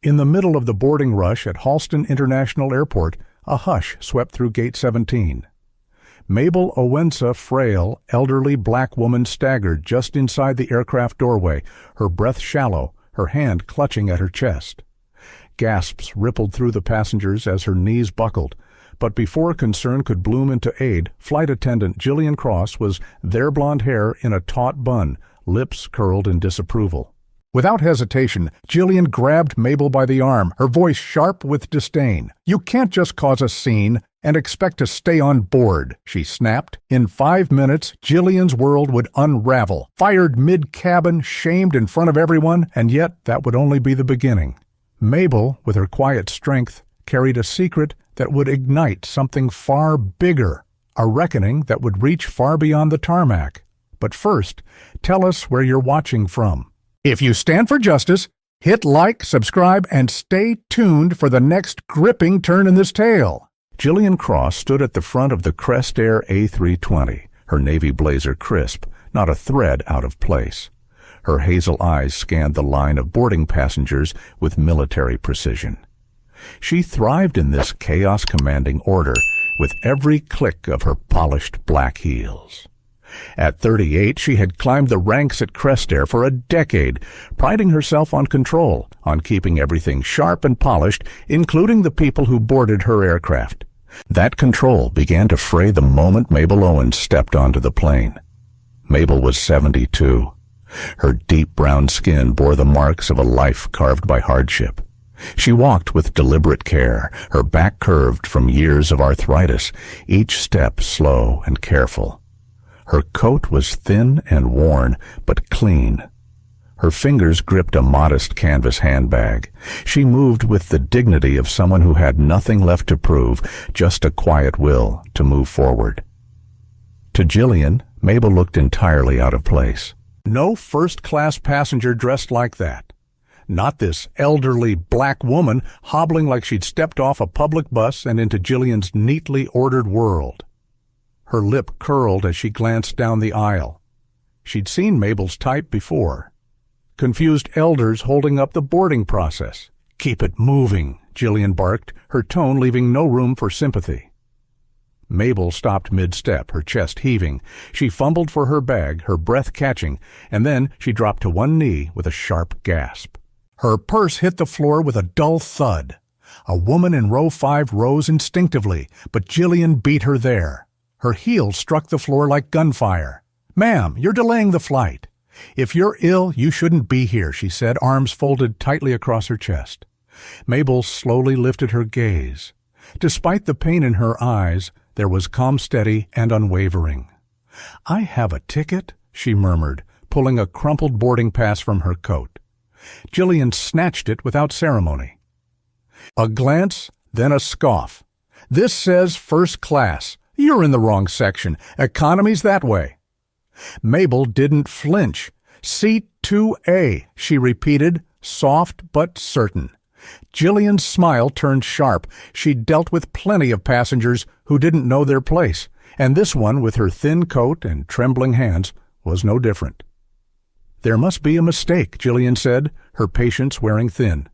In the middle of the boarding rush at Halston International Airport, a hush swept through Gate 17. Mabel Owensa, frail, elderly black woman staggered just inside the aircraft doorway, her breath shallow, her hand clutching at her chest. Gasps rippled through the passengers as her knees buckled, but before concern could bloom into aid, flight attendant Jillian Cross was there, blonde hair in a taut bun, lips curled in disapproval. Without hesitation, Jillian grabbed Mabel by the arm, her voice sharp with disdain. "You can't just cause a scene and expect to stay on board," she snapped. In 5 minutes, Jillian's world would unravel. Fired mid-cabin, shamed in front of everyone, and yet that would only be the beginning. Mabel, with her quiet strength, carried a secret that would ignite something far bigger, a reckoning that would reach far beyond the tarmac. But first, tell us where you're watching from. If you stand for justice, hit like, subscribe, and stay tuned for the next gripping turn in this tale. Jillian Cross stood at the front of the Crest Air A320, her navy blazer crisp, not a thread out of place. Her hazel eyes scanned the line of boarding passengers with military precision. She thrived in this chaos-commanding order with every click of her polished black heels. At 38, she had climbed the ranks at Crest Air for a decade, priding herself on control, on keeping everything sharp and polished, including the people who boarded her aircraft. That control began to fray the moment Mabel Owens stepped onto the plane. Mabel was 72. Her deep brown skin bore the marks of a life carved by hardship. She walked with deliberate care, her back curved from years of arthritis, each step slow and careful. Her coat was thin and worn, but clean. Her fingers gripped a modest canvas handbag. She moved with the dignity of someone who had nothing left to prove, just a quiet will to move forward. To Jillian, Mabel looked entirely out of place. No first-class passenger dressed like that. Not this elderly black woman hobbling like she'd stepped off a public bus and into Jillian's neatly ordered world. Her lip curled as she glanced down the aisle. She'd seen Mabel's type before. Confused elders holding up the boarding process. "Keep it moving," Jillian barked, her tone leaving no room for sympathy. Mabel stopped mid-step, her chest heaving. She fumbled for her bag, her breath catching, and then she dropped to one knee with a sharp gasp. Her purse hit the floor with a dull thud. A woman in row 5 rose instinctively, but Jillian beat her there. Her heels struck the floor like gunfire. "Ma'am, you're delaying the flight. If you're ill, you shouldn't be here," she said, arms folded tightly across her chest. Mabel slowly lifted her gaze. Despite the pain in her eyes, there was calm, steady, and unwavering. "I have a ticket," she murmured, pulling a crumpled boarding pass from her coat. Jillian snatched it without ceremony. A glance, then a scoff. "This says first class. You're in the wrong section. Economy's that way." Mabel didn't flinch. "Seat 2A, she repeated, soft but certain. Jillian's smile turned sharp. She'd dealt with plenty of passengers who didn't know their place, and this one, with her thin coat and trembling hands, was no different. "There must be a mistake," Jillian said, her patience wearing thin.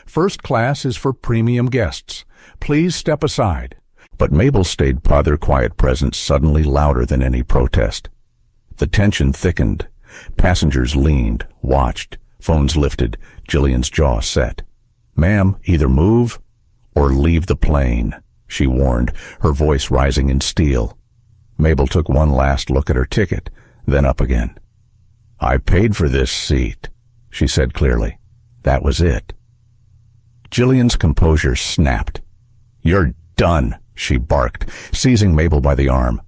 "First class is for premium guests. Please step aside." But Mabel stayed their quiet presence suddenly louder than any protest. The tension thickened. Passengers leaned, watched, phones lifted, Jillian's jaw set. "Ma'am, either move or leave the plane," she warned, her voice rising in steel. Mabel took one last look at her ticket, then up again. "I paid for this seat," she said clearly. That was it. Jillian's composure snapped. "You're done," she barked, seizing Mabel by the arm.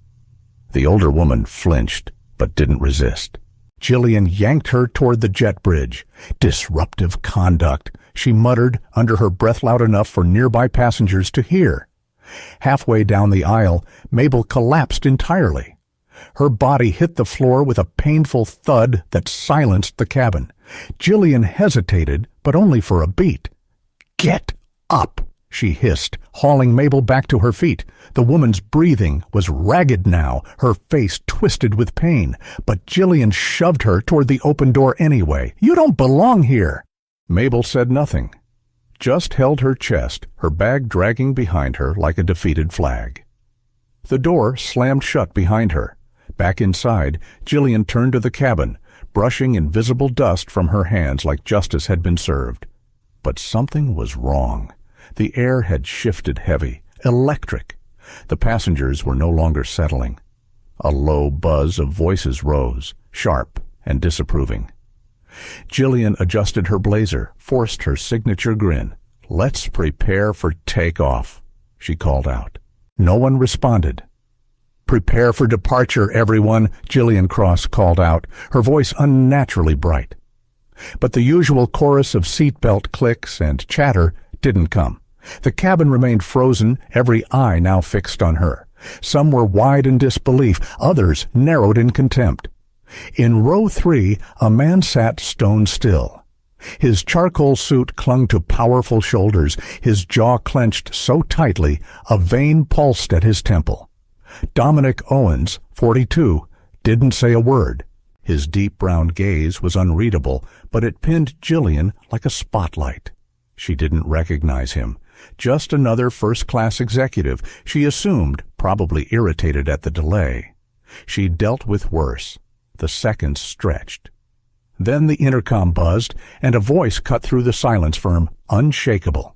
The older woman flinched, but didn't resist. Jillian yanked her toward the jet bridge. "Disruptive conduct," she muttered under her breath loud enough for nearby passengers to hear. Halfway down the aisle, Mabel collapsed entirely. Her body hit the floor with a painful thud that silenced the cabin. Jillian hesitated, but only for a beat. "Get up," she hissed, hauling Mabel back to her feet. The woman's breathing was ragged now, her face twisted with pain, but Jillian shoved her toward the open door anyway. "You don't belong here." Mabel said nothing. just held her chest, her bag dragging behind her like a defeated flag. The door slammed shut behind her. Back inside, Jillian turned to the cabin, brushing invisible dust from her hands like justice had been served. But something was wrong. The air had shifted heavy, electric. The passengers were no longer settling. A low buzz of voices rose, sharp and disapproving. Jillian adjusted her blazer, forced her signature grin. "Let's prepare for takeoff," she called out. No one responded. "Prepare for departure, everyone," Jillian Cross called out, her voice unnaturally bright. But the usual chorus of seatbelt clicks and chatter didn't come. The cabin remained frozen, every eye now fixed on her. Some were wide in disbelief, others narrowed in contempt. In row 3, a man sat stone still. His charcoal suit clung to powerful shoulders, his jaw clenched so tightly a vein pulsed at his temple. Dominic Owens, 42, didn't say a word. His deep brown gaze was unreadable, but it pinned Jillian like a spotlight. She didn't recognize him. Just another first-class executive, she assumed, probably irritated at the delay. She dealt with worse. The seconds stretched. Then the intercom buzzed, and a voice cut through the silence firm, unshakable.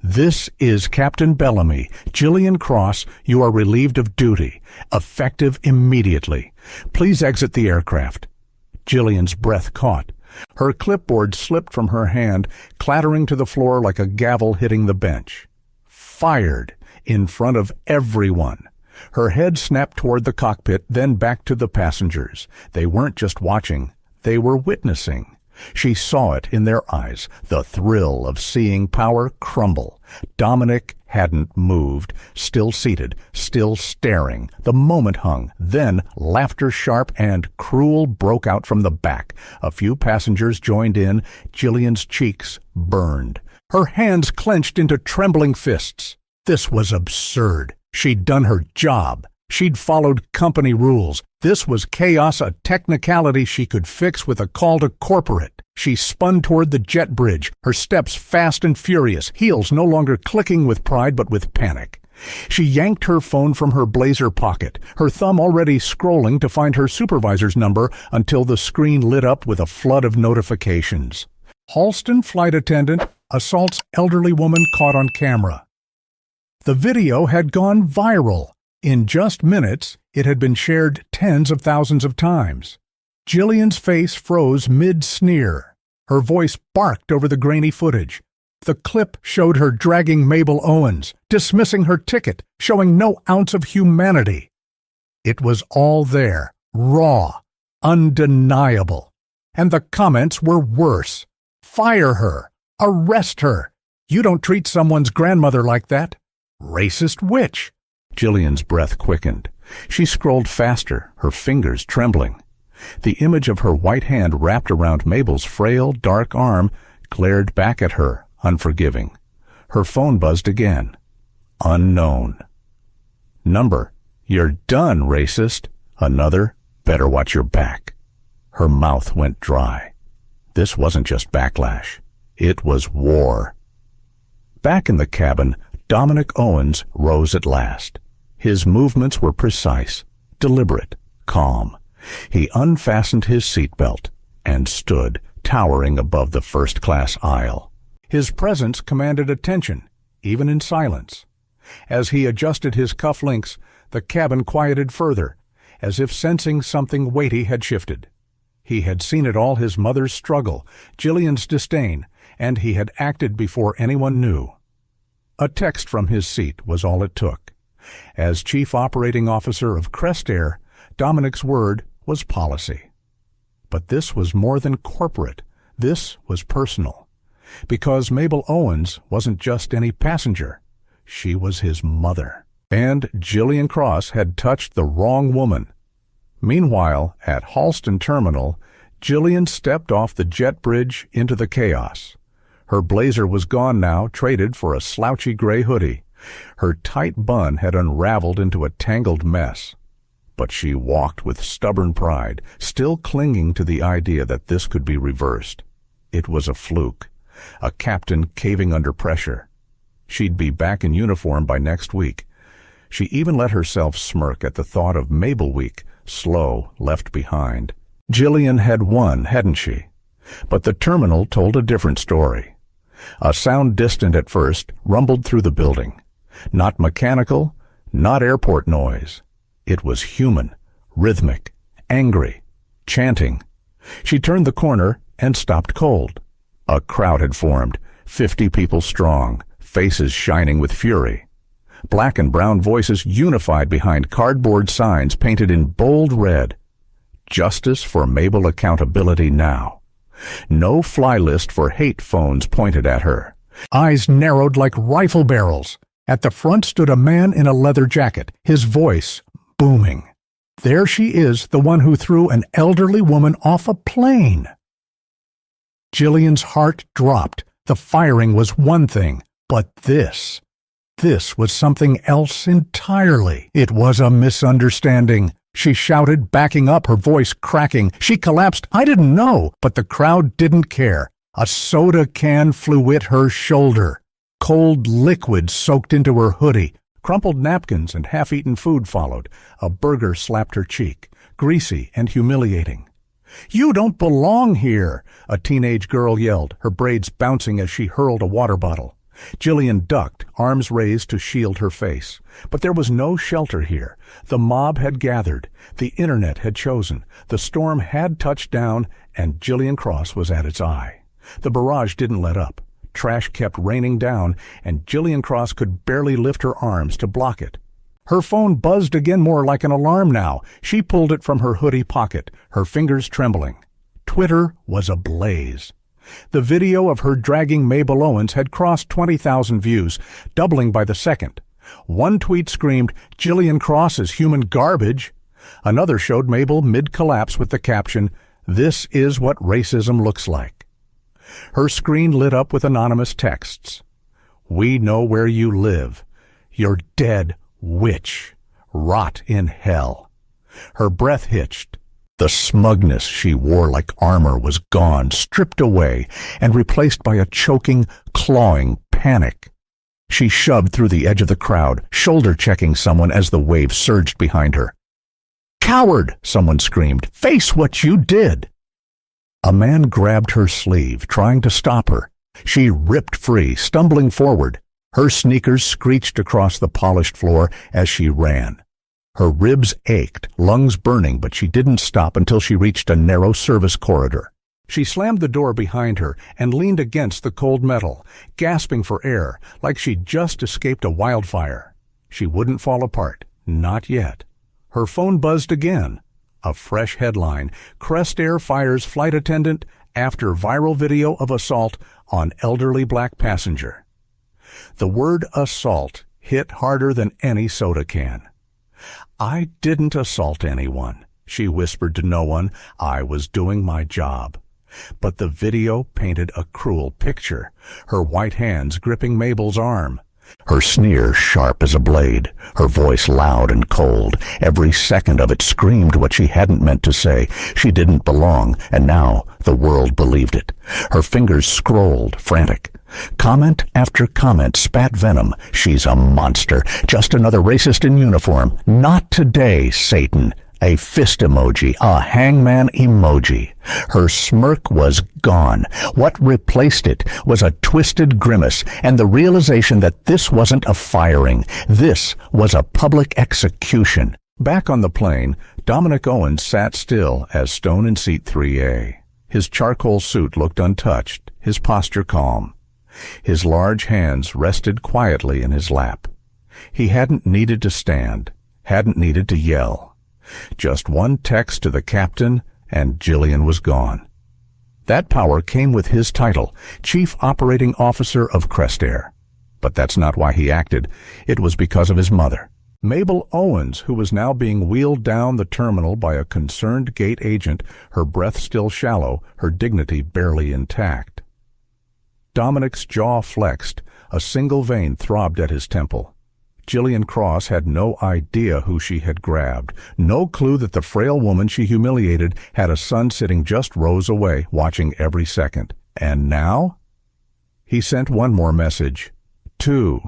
"This is Captain Bellamy. Jillian Cross, you are relieved of duty, effective immediately. Please exit the aircraft." Jillian's breath caught. Her clipboard slipped from her hand, clattering to the floor like a gavel hitting the bench. Fired, in front of everyone. Her head snapped toward the cockpit, then back to the passengers. They weren't just watching, they were witnessing. She saw it in their eyes, the thrill of seeing power crumble. Dominic hadn't moved, still seated, still staring. The moment hung. Then laughter sharp and cruel broke out from the back. A few passengers joined in. Jillian's cheeks burned. Her hands clenched into trembling fists. This was absurd. She'd done her job. She'd followed company rules. This was chaos, a technicality she could fix with a call to corporate. She spun toward the jet bridge, her steps fast and furious, heels no longer clicking with pride but with panic. She yanked her phone from her blazer pocket, her thumb already scrolling to find her supervisor's number until the screen lit up with a flood of notifications. Halston flight attendant assaults elderly woman caught on camera. The video had gone viral. In just minutes, it had been shared tens of thousands of times. Jillian's face froze mid-sneer. Her voice barked over the grainy footage. The clip showed her dragging Mabel Owens, dismissing her ticket, showing no ounce of humanity. It was all there, raw, undeniable. And the comments were worse. "Fire her! Arrest her! You don't treat someone's grandmother like that! Racist witch!" Jillian's breath quickened. She scrolled faster, her fingers trembling. The image of her white hand wrapped around Mabel's frail, dark arm glared back at her, unforgiving. Her phone buzzed again. Unknown. Number: "You're done, racist." Another: "Better watch your back." Her mouth went dry. This wasn't just backlash. It was war. Back in the cabin, Dominic Owens rose at last. His movements were precise, deliberate, calm. He unfastened his seatbelt and stood, towering above the first-class aisle. His presence commanded attention, even in silence. As he adjusted his cufflinks, the cabin quieted further, as if sensing something weighty had shifted. He had seen it all: his mother's struggle, Jillian's disdain, and he had acted before anyone knew. A text from his seat was all it took. As Chief Operating Officer of Crest Air, Dominic's word was policy. But this was more than corporate. This was personal. Because Mabel Owens wasn't just any passenger. She was his mother. And Jillian Cross had touched the wrong woman. Meanwhile, at Halston Terminal, Jillian stepped off the jet bridge into the chaos. Her blazer was gone now, traded for a slouchy gray hoodie. Her tight bun had unraveled into a tangled mess. But she walked with stubborn pride, still clinging to the idea that this could be reversed. It was a fluke. A captain caving under pressure. She'd be back in uniform by next week. She even let herself smirk at the thought of Mabel Week, slow, left behind. Jillian had won, hadn't she? But the terminal told a different story. A sound distant at first rumbled through the building. Not mechanical, not airport noise. It was human, rhythmic, angry, chanting. She turned the corner and stopped cold. A crowd had formed, 50 people strong, faces shining with fury. Black and brown voices unified behind cardboard signs painted in bold red. Justice for Mabel, accountability now. No fly list for hate phones pointed at her. Eyes narrowed like rifle barrels. At the front stood a man in a leather jacket, his voice booming. There she is, the one who threw an elderly woman off a plane. Jillian's heart dropped. The firing was one thing, but this was something else entirely. It was a misunderstanding. She shouted, backing up, her voice cracking. She collapsed. I didn't know, but the crowd didn't care. A soda can flew at her shoulder. Cold liquid soaked into her hoodie. Crumpled napkins and half-eaten food followed. A burger slapped her cheek, greasy and humiliating. "You don't belong here," a teenage girl yelled, her braids bouncing as she hurled a water bottle. Jillian ducked, arms raised to shield her face. But there was no shelter here. The mob had gathered. The internet had chosen. The storm had touched down, and Jillian Cross was at its eye. The barrage didn't let up. Trash kept raining down, and Jillian Cross could barely lift her arms to block it. Her phone buzzed again, more like an alarm now. She pulled it from her hoodie pocket, her fingers trembling. Twitter was ablaze. The video of her dragging Mabel Owens had crossed 20,000 views, doubling by the second. One tweet screamed, "Jillian Cross is human garbage." Another showed Mabel mid-collapse with the caption, "This is what racism looks like." Her screen lit up with anonymous texts. "We know where you live. You're dead, witch. Rot in hell." Her breath hitched. The smugness she wore like armor was gone, stripped away, and replaced by a choking, clawing panic. She shoved through the edge of the crowd, shoulder-checking someone as the wave surged behind her. "Coward!" someone screamed. "Face what you did!" A man grabbed her sleeve, trying to stop her. She ripped free, stumbling forward. Her sneakers screeched across the polished floor as she ran. Her ribs ached, lungs burning, but she didn't stop until she reached a narrow service corridor. She slammed the door behind her and leaned against the cold metal, gasping for air, like she'd just escaped a wildfire. She wouldn't fall apart, not yet. Her phone buzzed again. A fresh headline, Crest Air fires flight attendant after viral video of assault on elderly black passenger. The word assault hit harder than any soda can. "I didn't assault anyone," she whispered to no one. "I was doing my job." But the video painted a cruel picture, her white hands gripping Mabel's arm. Her sneer sharp as a blade, her voice loud and cold. Every second of it screamed what she hadn't meant to say. She didn't belong, and now the world believed it. Her fingers scrolled, frantic. Comment after comment spat venom. "She's a monster, just another racist in uniform. Not today, Satan." A fist emoji, a hangman emoji. Her smirk was gone. What replaced it was a twisted grimace and the realization that this wasn't a firing. This was a public execution. Back on the plane, Dominic Owens sat still as stone in seat 3A. His charcoal suit looked untouched, his posture calm. His large hands rested quietly in his lap. He hadn't needed to stand, hadn't needed to yell. Just one text to the captain, and Jillian was gone. That power came with his title, Chief Operating Officer of Crest Air. But that's not why he acted. It was because of his mother. Mabel Owens, who was now being wheeled down the terminal by a concerned gate agent, her breath still shallow, her dignity barely intact. Dominic's jaw flexed. A single vein throbbed at his temple. Jillian Cross had no idea who she had grabbed, no clue that the frail woman she humiliated had a son sitting just rows away, watching every second. And now? He sent one more message. 2.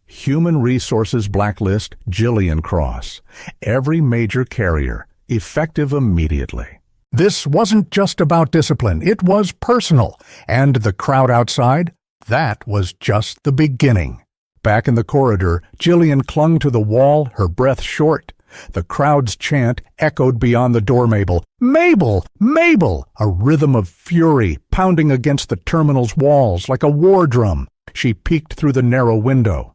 Human Resources Blacklist Jillian Cross. Every major carrier. Effective immediately. This wasn't just about discipline. It was personal. And the crowd outside? That was just the beginning. Back in the corridor, Jillian clung to the wall, her breath short. The crowd's chant echoed beyond the door. Mabel! Mabel! Mabel! A rhythm of fury pounding against the terminal's walls like a war drum. She peeked through the narrow window.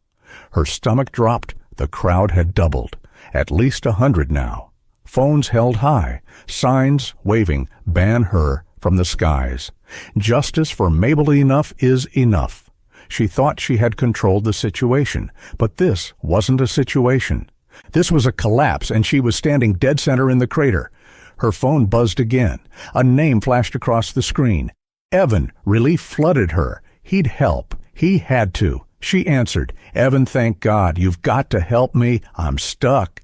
Her stomach dropped. The crowd had doubled. At least 100 now. Phones held high. Signs waving, "Ban her," from the skies. Justice for Mabel enough is enough. She thought she had controlled the situation, but this wasn't a situation. This was a collapse, and she was standing dead center in the crater. Her phone buzzed again. A name flashed across the screen. Evan. Relief flooded her. He'd help. He had to. She answered. "Evan, thank God. You've got to help me. I'm stuck."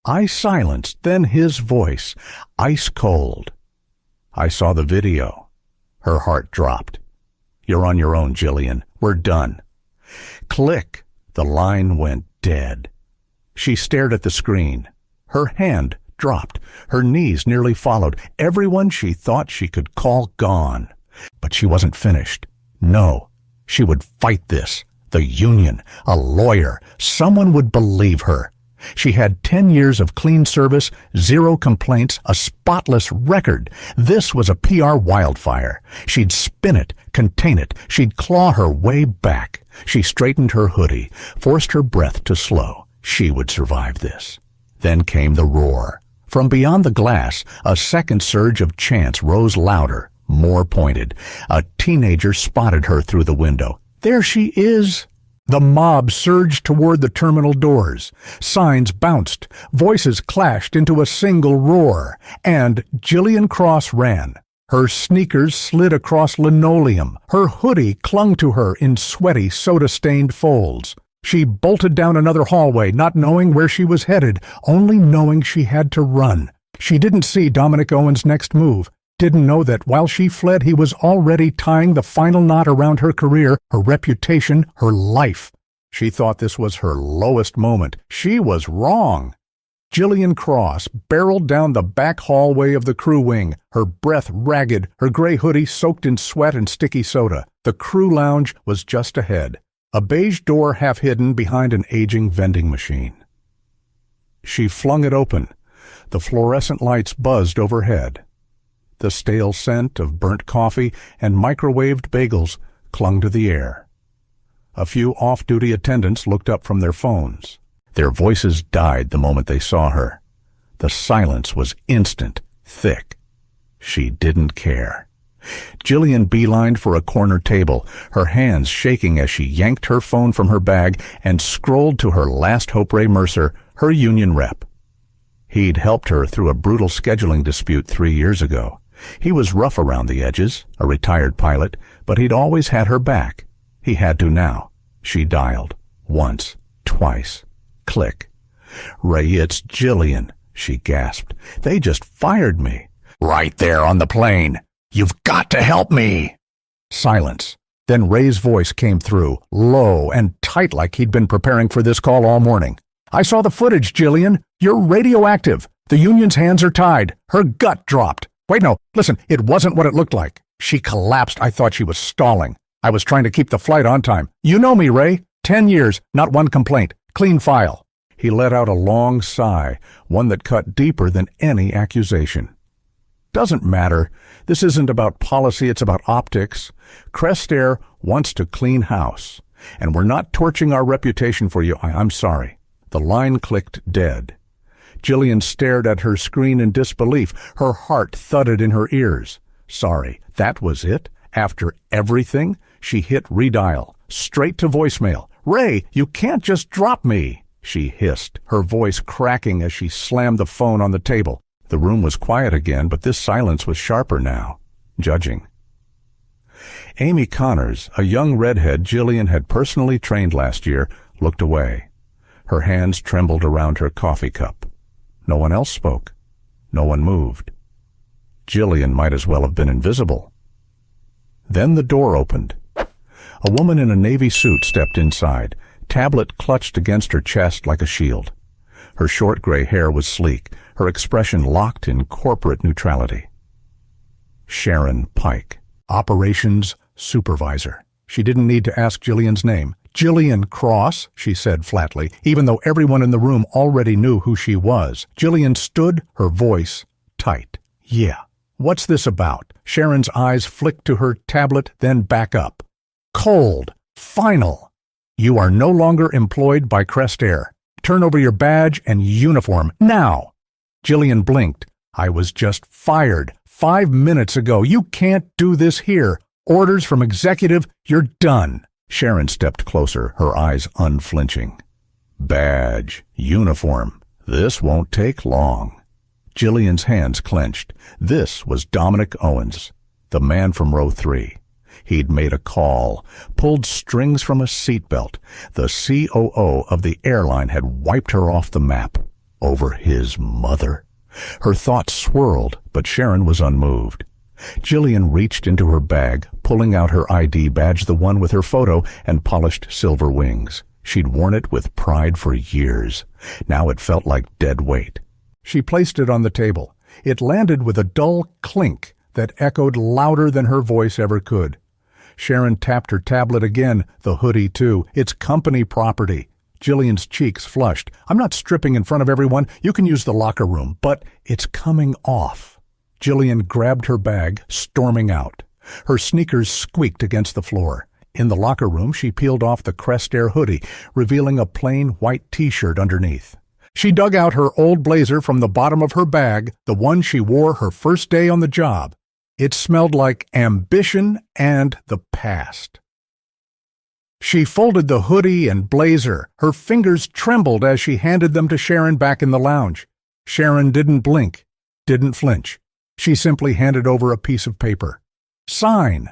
I silenced, then his voice, ice cold. I saw the video. Her heart dropped. "You're on your own, Jillian. We're done." Click. The line went dead. She stared at the screen. Her hand dropped. Her knees nearly followed. Everyone she thought she could call gone. But she wasn't finished. No. She would fight this. The union. A lawyer. Someone would believe her. She had 10 years of clean service, 0 complaints, a spotless record. This was a PR wildfire. She'd spin it, contain it. She'd claw her way back. She straightened her hoodie, forced her breath to slow. She would survive this. Then came the roar. From beyond the glass, a second surge of chants rose louder, more pointed. A teenager spotted her through the window. "There she is!" The mob surged toward the terminal doors. Signs bounced. Voices clashed into a single roar. And Jillian Cross ran. Her sneakers slid across linoleum. Her hoodie clung to her in sweaty, soda-stained folds. She bolted down another hallway, not knowing where she was headed, only knowing she had to run. She didn't see Dominic Owen's next move. Didn't know that while she fled, he was already tying the final knot around her career, her reputation, her life. She thought this was her lowest moment. She was wrong. Jillian Cross barreled down the back hallway of the crew wing, her breath ragged, her gray hoodie soaked in sweat and sticky soda. The crew lounge was just ahead, a beige door half hidden behind an aging vending machine. She flung it open. The fluorescent lights buzzed overhead. The stale scent of burnt coffee and microwaved bagels clung to the air. A few off-duty attendants looked up from their phones. Their voices died the moment they saw her. The silence was instant, thick. She didn't care. Jillian beelined for a corner table, her hands shaking as she yanked her phone from her bag and scrolled to her last hope. Ray Mercer, her union rep. He'd helped her through a brutal scheduling dispute 3 years ago. He was rough around the edges, a retired pilot, but he'd always had her back. He had to now. She dialed. Once. Twice. Click. "Ray, it's Jillian," she gasped. "They just fired me." "Right there on the plane. You've got to help me." Silence. Then Ray's voice came through, low and tight like he'd been preparing for this call all morning. "I saw the footage, Jillian. You're radioactive. The union's hands are tied." Her gut dropped. "Wait, no, listen, it wasn't what it looked like." She collapsed. I thought she was stalling. I was trying to keep the flight on time. "You know me, Ray. 10 years, not one complaint. Clean file." He let out a long sigh, one that cut deeper than any accusation. "Doesn't matter. This isn't about policy, it's about optics. Crest Air wants to clean house. And we're not torching our reputation for you. I'm sorry." The line clicked dead. Jillian stared at her screen in disbelief. Her heart thudded in her ears. Sorry, that was it? After everything? She hit redial, straight to voicemail. "Ray, you can't just drop me," she hissed, her voice cracking as she slammed the phone on the table. The room was quiet again, but this silence was sharper now, judging. Amy Connors, a young redhead Jillian had personally trained last year, looked away. Her hands trembled around her coffee cup. No one else spoke. No one moved. Jillian might as well have been invisible. Then the door opened. A woman in a navy suit stepped inside, tablet clutched against her chest like a shield. Her short gray hair was sleek, her expression locked in corporate neutrality. Sharon Pike, Operations Supervisor. She didn't need to ask Jillian's name. Jillian Cross, she said flatly, even though everyone in the room already knew who she was. Jillian stood, her voice tight. Yeah, what's this about? Sharon's eyes flicked to her tablet, then back up. Cold. Final. You are no longer employed by Crest Air. Turn over your badge and uniform, now. Jillian blinked. I was just fired 5 minutes ago. You can't do this here. Orders from executive, you're done. Sharon stepped closer, her eyes unflinching. Badge, uniform, this won't take long. Jillian's hands clenched. This was Dominic Owens, the man from row 3. He'd made a call, pulled strings from a seatbelt. The COO of the airline had wiped her off the map. Over his mother. Her thoughts swirled, but Sharon was unmoved. Jillian reached into her bag, pulling out her ID badge, the one with her photo and polished silver wings. She'd worn it with pride for years. Now it felt like dead weight. She placed it on the table. It landed with a dull clink that echoed louder than her voice ever could. Sharon tapped her tablet again, the hoodie too. It's company property. Jillian's cheeks flushed. I'm not stripping in front of everyone. You can use the locker room, but it's coming off. Jillian grabbed her bag, storming out. Her sneakers squeaked against the floor. In the locker room, she peeled off the Crest Air hoodie, revealing a plain white t-shirt underneath. She dug out her old blazer from the bottom of her bag, the one she wore her first day on the job. It smelled like ambition and the past. She folded the hoodie and blazer. Her fingers trembled as she handed them to Sharon back in the lounge. Sharon didn't blink, didn't flinch. She simply handed over a piece of paper. Sign.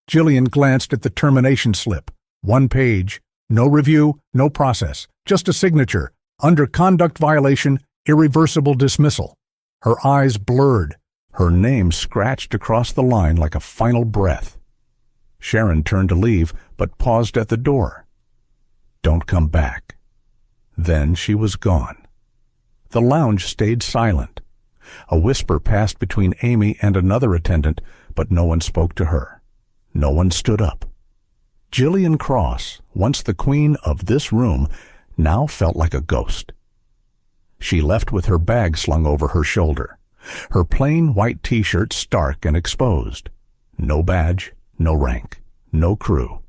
Jillian glanced at the termination slip. 1 page. No review, no process. Just a signature. Under conduct violation, irreversible dismissal. Her eyes blurred. Her name scratched across the line like a final breath. Sharon turned to leave, but paused at the door. Don't come back. Then she was gone. The lounge stayed silent. A whisper passed between Amy and another attendant, but no one spoke to her. No one stood up. Jillian Cross, once the queen of this room, now felt like a ghost. She left with her bag slung over her shoulder, her plain white t-shirt stark and exposed. No badge, no rank, no crew.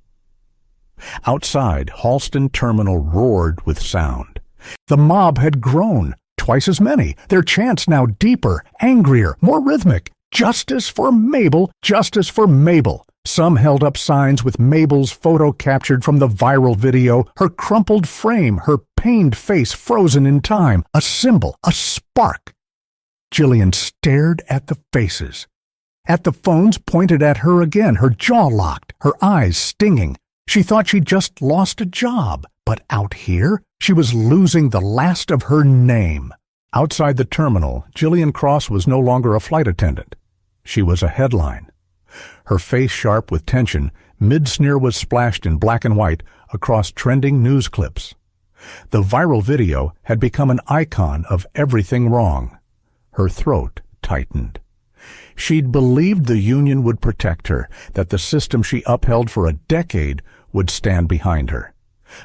Outside, Halston Terminal roared with sound. The mob had grown. Twice as many, their chants now deeper, angrier, more rhythmic. Justice for Mabel, justice for Mabel. Some held up signs with Mabel's photo captured from the viral video, her crumpled frame, her pained face frozen in time, a symbol, a spark. Jillian stared at the faces. At the phones pointed at her again, her jaw locked, her eyes stinging. She thought she'd just lost a job, but out here, she was losing the last of her name. Outside the terminal, Jillian Cross was no longer a flight attendant. She was a headline. Her face sharp with tension, mid-sneer was splashed in black and white across trending news clips. The viral video had become an icon of everything wrong. Her throat tightened. She'd believed the union would protect her, that the system she upheld for a decade would stand behind her.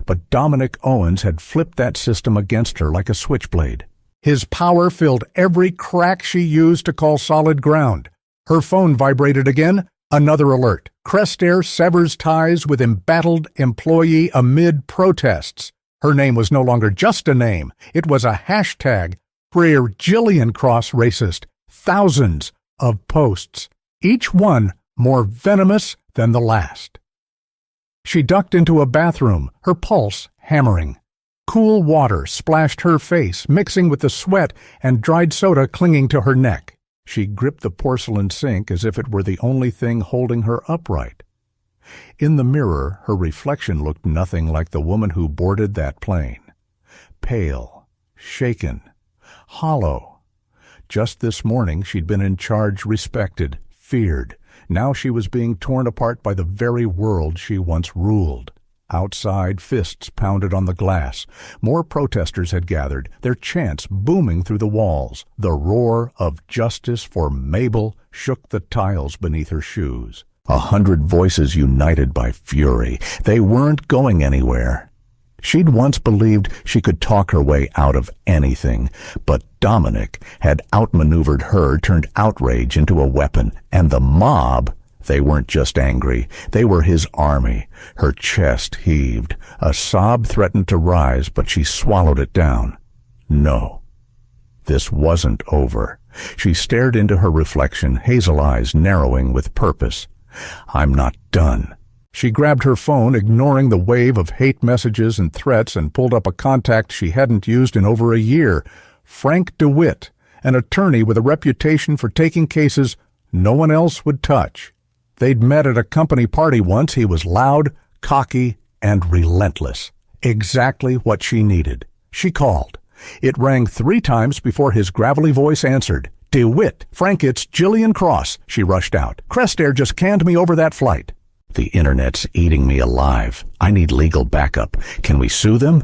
But Dominic Owens had flipped that system against her like a switchblade. His power filled every crack she used to call solid ground. Her phone vibrated again. Another alert. Crest Air severs ties with embattled employee amid protests. Her name was no longer just a name. It was a hashtag. Prayer Jillian Cross racist. Thousands of posts, each one more venomous than the last. She ducked into a bathroom, her pulse hammering. Cool water splashed her face, mixing with the sweat and dried soda clinging to her neck. She gripped the porcelain sink as if it were the only thing holding her upright. In the mirror, her reflection looked nothing like the woman who boarded that plane. Pale, shaken, hollow. Just this morning she'd been in charge, respected, feared. Now she was being torn apart by the very world she once ruled. Outside, fists pounded on the glass. More protesters had gathered, their chants booming through the walls. The roar of justice for Mabel shook the tiles beneath her shoes. 100 voices united by fury. They weren't going anywhere. She'd once believed she could talk her way out of anything, but Dominic had outmaneuvered her, turned outrage into a weapon, and the mob, they weren't just angry, they were his army. Her chest heaved. A sob threatened to rise, but she swallowed it down. No, this wasn't over. She stared into her reflection, hazel eyes narrowing with purpose. I'm not done. She grabbed her phone, ignoring the wave of hate messages and threats, and pulled up a contact she hadn't used in over a year. Frank DeWitt, an attorney with a reputation for taking cases no one else would touch. They'd met at a company party once. He was loud, cocky, and relentless. Exactly what she needed. She called. It rang 3 times before his gravelly voice answered. DeWitt, Frank, it's Jillian Cross, she rushed out. Crestair just canned me over that flight. The internet's eating me alive. I need legal backup. Can we sue them?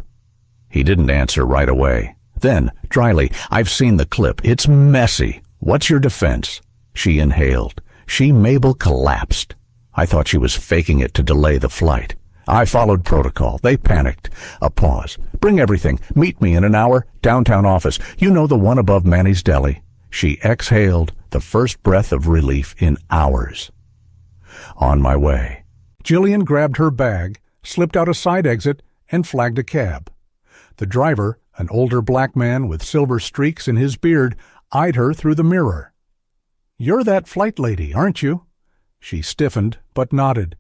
He didn't answer right away. Then, dryly, I've seen the clip. It's messy. What's your defense? She inhaled. Mabel collapsed. I thought she was faking it to delay the flight. I followed protocol. They panicked. A pause. Bring everything. Meet me in an hour. Downtown office. You know, the one above Manny's Deli. She exhaled, the first breath of relief in hours. On my way. Jillian grabbed her bag, slipped out a side exit, and flagged a cab. The driver, an older black man with silver streaks in his beard, eyed her through the mirror. You're that flight lady, aren't you? She stiffened, but nodded.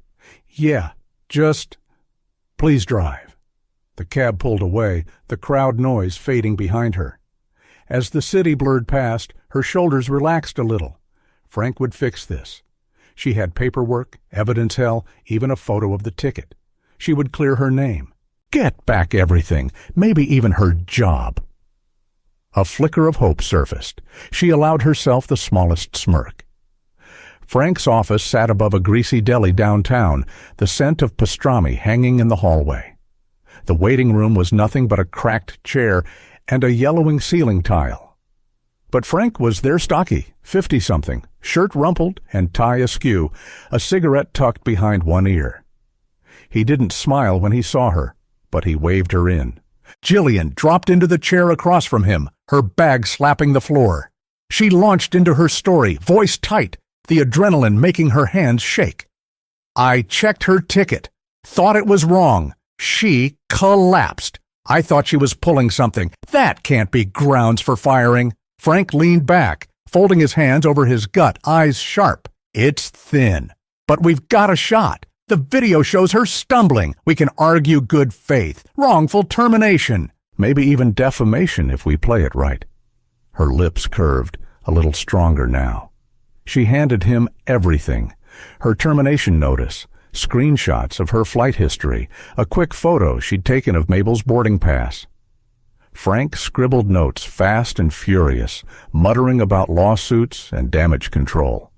Yeah, just... Please drive. The cab pulled away, the crowd noise fading behind her. As the city blurred past, her shoulders relaxed a little. Frank would fix this. She had paperwork, evidence hell, even a photo of the ticket. She would clear her name. Get back everything, maybe even her job. A flicker of hope surfaced. She allowed herself the smallest smirk. Frank's office sat above a greasy deli downtown, the scent of pastrami hanging in the hallway. The waiting room was nothing but a cracked chair and a yellowing ceiling tile. But Frank was there stocky, 50-something, shirt rumpled and tie askew, a cigarette tucked behind one ear. He didn't smile when he saw her, but he waved her in. Jillian dropped into the chair across from him, her bag slapping the floor. She launched into her story, voice tight, the adrenaline making her hands shake. I checked her ticket, thought it was wrong. She collapsed. I thought she was pulling something. That can't be grounds for firing. Frank leaned back, folding his hands over his gut, eyes sharp. It's thin, but we've got a shot. The video shows her stumbling. We can argue good faith, wrongful termination, maybe even defamation if we play it right. Her lips curved, a little stronger now. She handed him everything. Her termination notice, screenshots of her flight history, a quick photo she'd taken of Mabel's boarding pass. Frank scribbled notes fast and furious, muttering about lawsuits and damage control.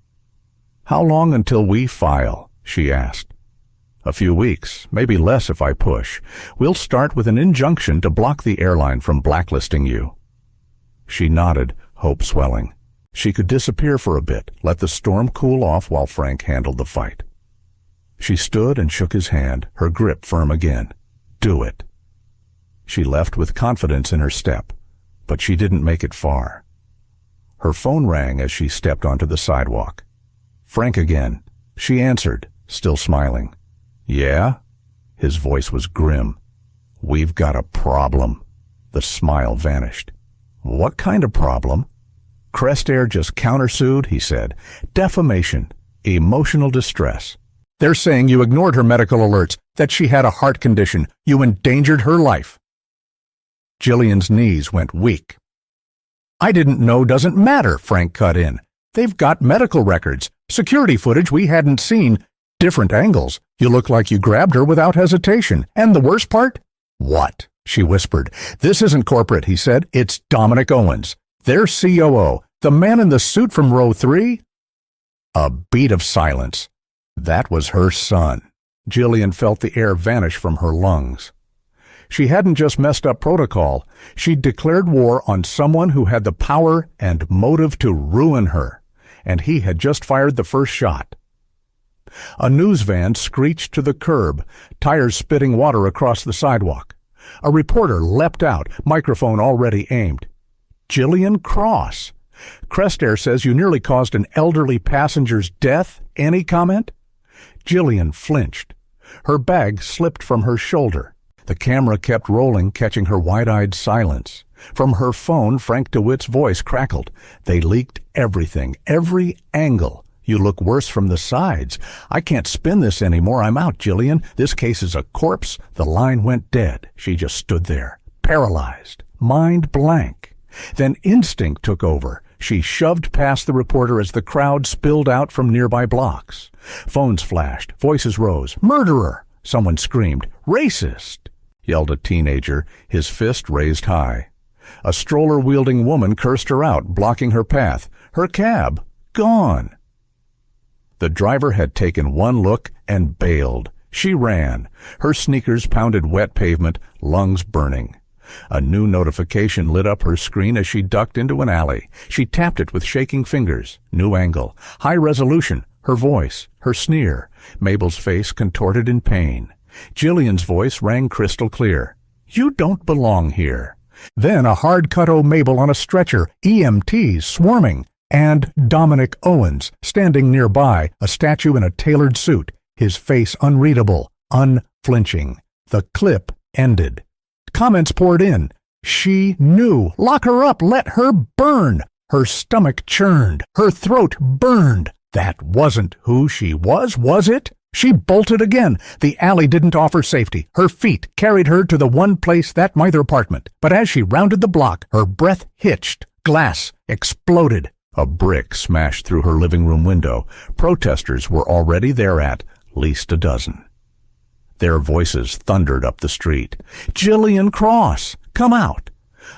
How long until we file? She asked. A few weeks, maybe less if I push. We'll start with an injunction to block the airline from blacklisting you. She nodded, hope swelling. She could disappear for a bit, let the storm cool off while Frank handled the fight. She stood and shook his hand, her grip firm again. Do it. She left with confidence in her step, but she didn't make it far. Her phone rang as she stepped onto the sidewalk. Frank again. She answered, still smiling. Yeah? His voice was grim. We've got a problem. The smile vanished. What kind of problem? Crestair just countersued, he said. Defamation. Emotional distress. They're saying you ignored her medical alerts, that she had a heart condition. You endangered her life. Jillian's knees went weak. I didn't know doesn't matter, Frank cut in. They've got medical records, security footage we hadn't seen, different angles. You look like you grabbed her without hesitation. And the worst part? What? She whispered. This isn't corporate, he said. It's Dominic Owens, their COO, the man in the suit from row 3. A beat of silence. That was her son. Jillian felt the air vanish from her lungs. She hadn't just messed up protocol. She'd declared war on someone who had the power and motive to ruin her, and he had just fired the first shot. A news van screeched to the curb, tires spitting water across the sidewalk. A reporter leapt out, microphone already aimed. Jillian Cross. Crestair says you nearly caused an elderly passenger's death. Any comment? Jillian flinched. Her bag slipped from her shoulder. The camera kept rolling, catching her wide-eyed silence. From her phone, Frank DeWitt's voice crackled. They leaked everything, every angle. You look worse from the sides. I can't spin this anymore. I'm out, Jillian. This case is a corpse. The line went dead. She just stood there, paralyzed, mind blank. Then instinct took over. She shoved past the reporter as the crowd spilled out from nearby blocks. Phones flashed. Voices rose. Murderer! Someone screamed. Racist! Yelled a teenager, his fist raised high. A stroller-wielding woman cursed her out, blocking her path. Her cab, gone. The driver had taken one look and bailed. She ran. Her sneakers pounded wet pavement, lungs burning. A new notification lit up her screen as she ducked into an alley. She tapped it with shaking fingers. New angle. High resolution. Her voice. Her sneer. Mabel's face contorted in pain. Jillian's voice rang crystal clear. You don't belong here. Then a hard-cut Mabel on a stretcher, EMTs swarming, and Dominic Owens standing nearby, a statue in a tailored suit, his face unreadable, unflinching. The clip ended. Comments poured in. She knew. Lock her up. Let her burn. Her stomach churned. Her throat burned. That wasn't who she was it? She bolted again. The alley didn't offer safety. Her feet carried her to the one place that might her apartment. But as she rounded the block, her breath hitched. Glass exploded. A brick smashed through her living room window. Protesters were already there at least a dozen. Their voices thundered up the street. Jillian Cross, come out!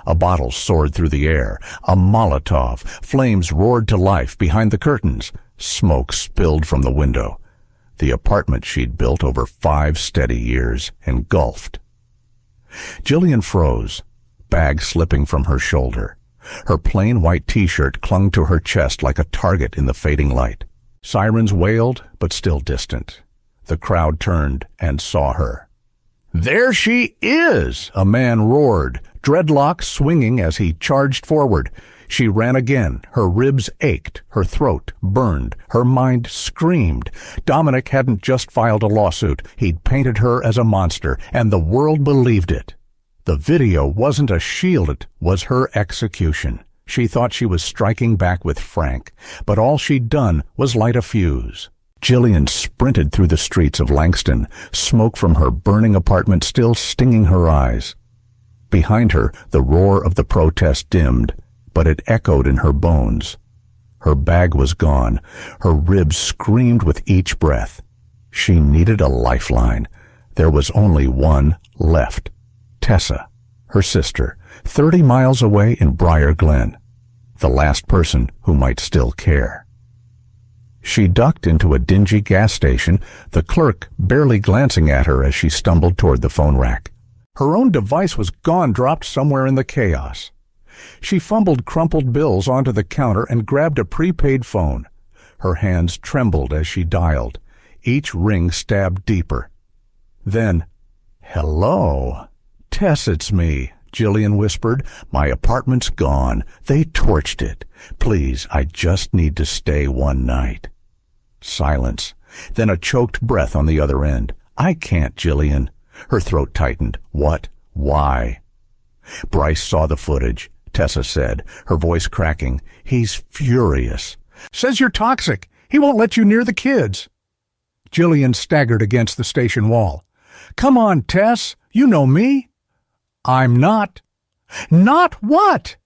A bottle soared through the air. A Molotov. Flames roared to life behind the curtains. Smoke spilled from the window. The apartment she'd built over 5 steady years engulfed. Jillian froze, bag slipping from her shoulder. Her plain white t-shirt clung to her chest like a target in the fading light. Sirens wailed, but still distant. The crowd turned and saw her. There she is! A man roared, dreadlocks swinging as he charged forward. She ran again. Her ribs ached. Her throat burned. Her mind screamed. Dominic hadn't just filed a lawsuit. He'd painted her as a monster, and the world believed it. The video wasn't a shield. It was her execution. She thought she was striking back with Frank, but all she'd done was light a fuse. Jillian sprinted through the streets of Langston, smoke from her burning apartment still stinging her eyes. Behind her, the roar of the protest dimmed, but it echoed in her bones. Her bag was gone. Her ribs screamed with each breath. She needed a lifeline. There was only one left. Tessa, her sister, 30 miles away in Briar Glen. The last person who might still care. She ducked into a dingy gas station, the clerk barely glancing at her as she stumbled toward the phone rack. Her own device was gone, dropped somewhere in the chaos. She fumbled crumpled bills onto the counter and grabbed a prepaid phone. Her hands trembled as she dialed. Each ring stabbed deeper. Then, "Hello? Tess, it's me," Jillian whispered. "My apartment's gone. They torched it. Please, I just need to stay one night." Silence. Then a choked breath on the other end. "I can't, Jillian." Her throat tightened. "What? Why?" Bryce saw the footage. Tessa said, her voice cracking. "He's furious. Says you're toxic. He won't let you near the kids." Jillian staggered against the station wall. "Come on, Tess. You know me." "I'm not." "Not what?"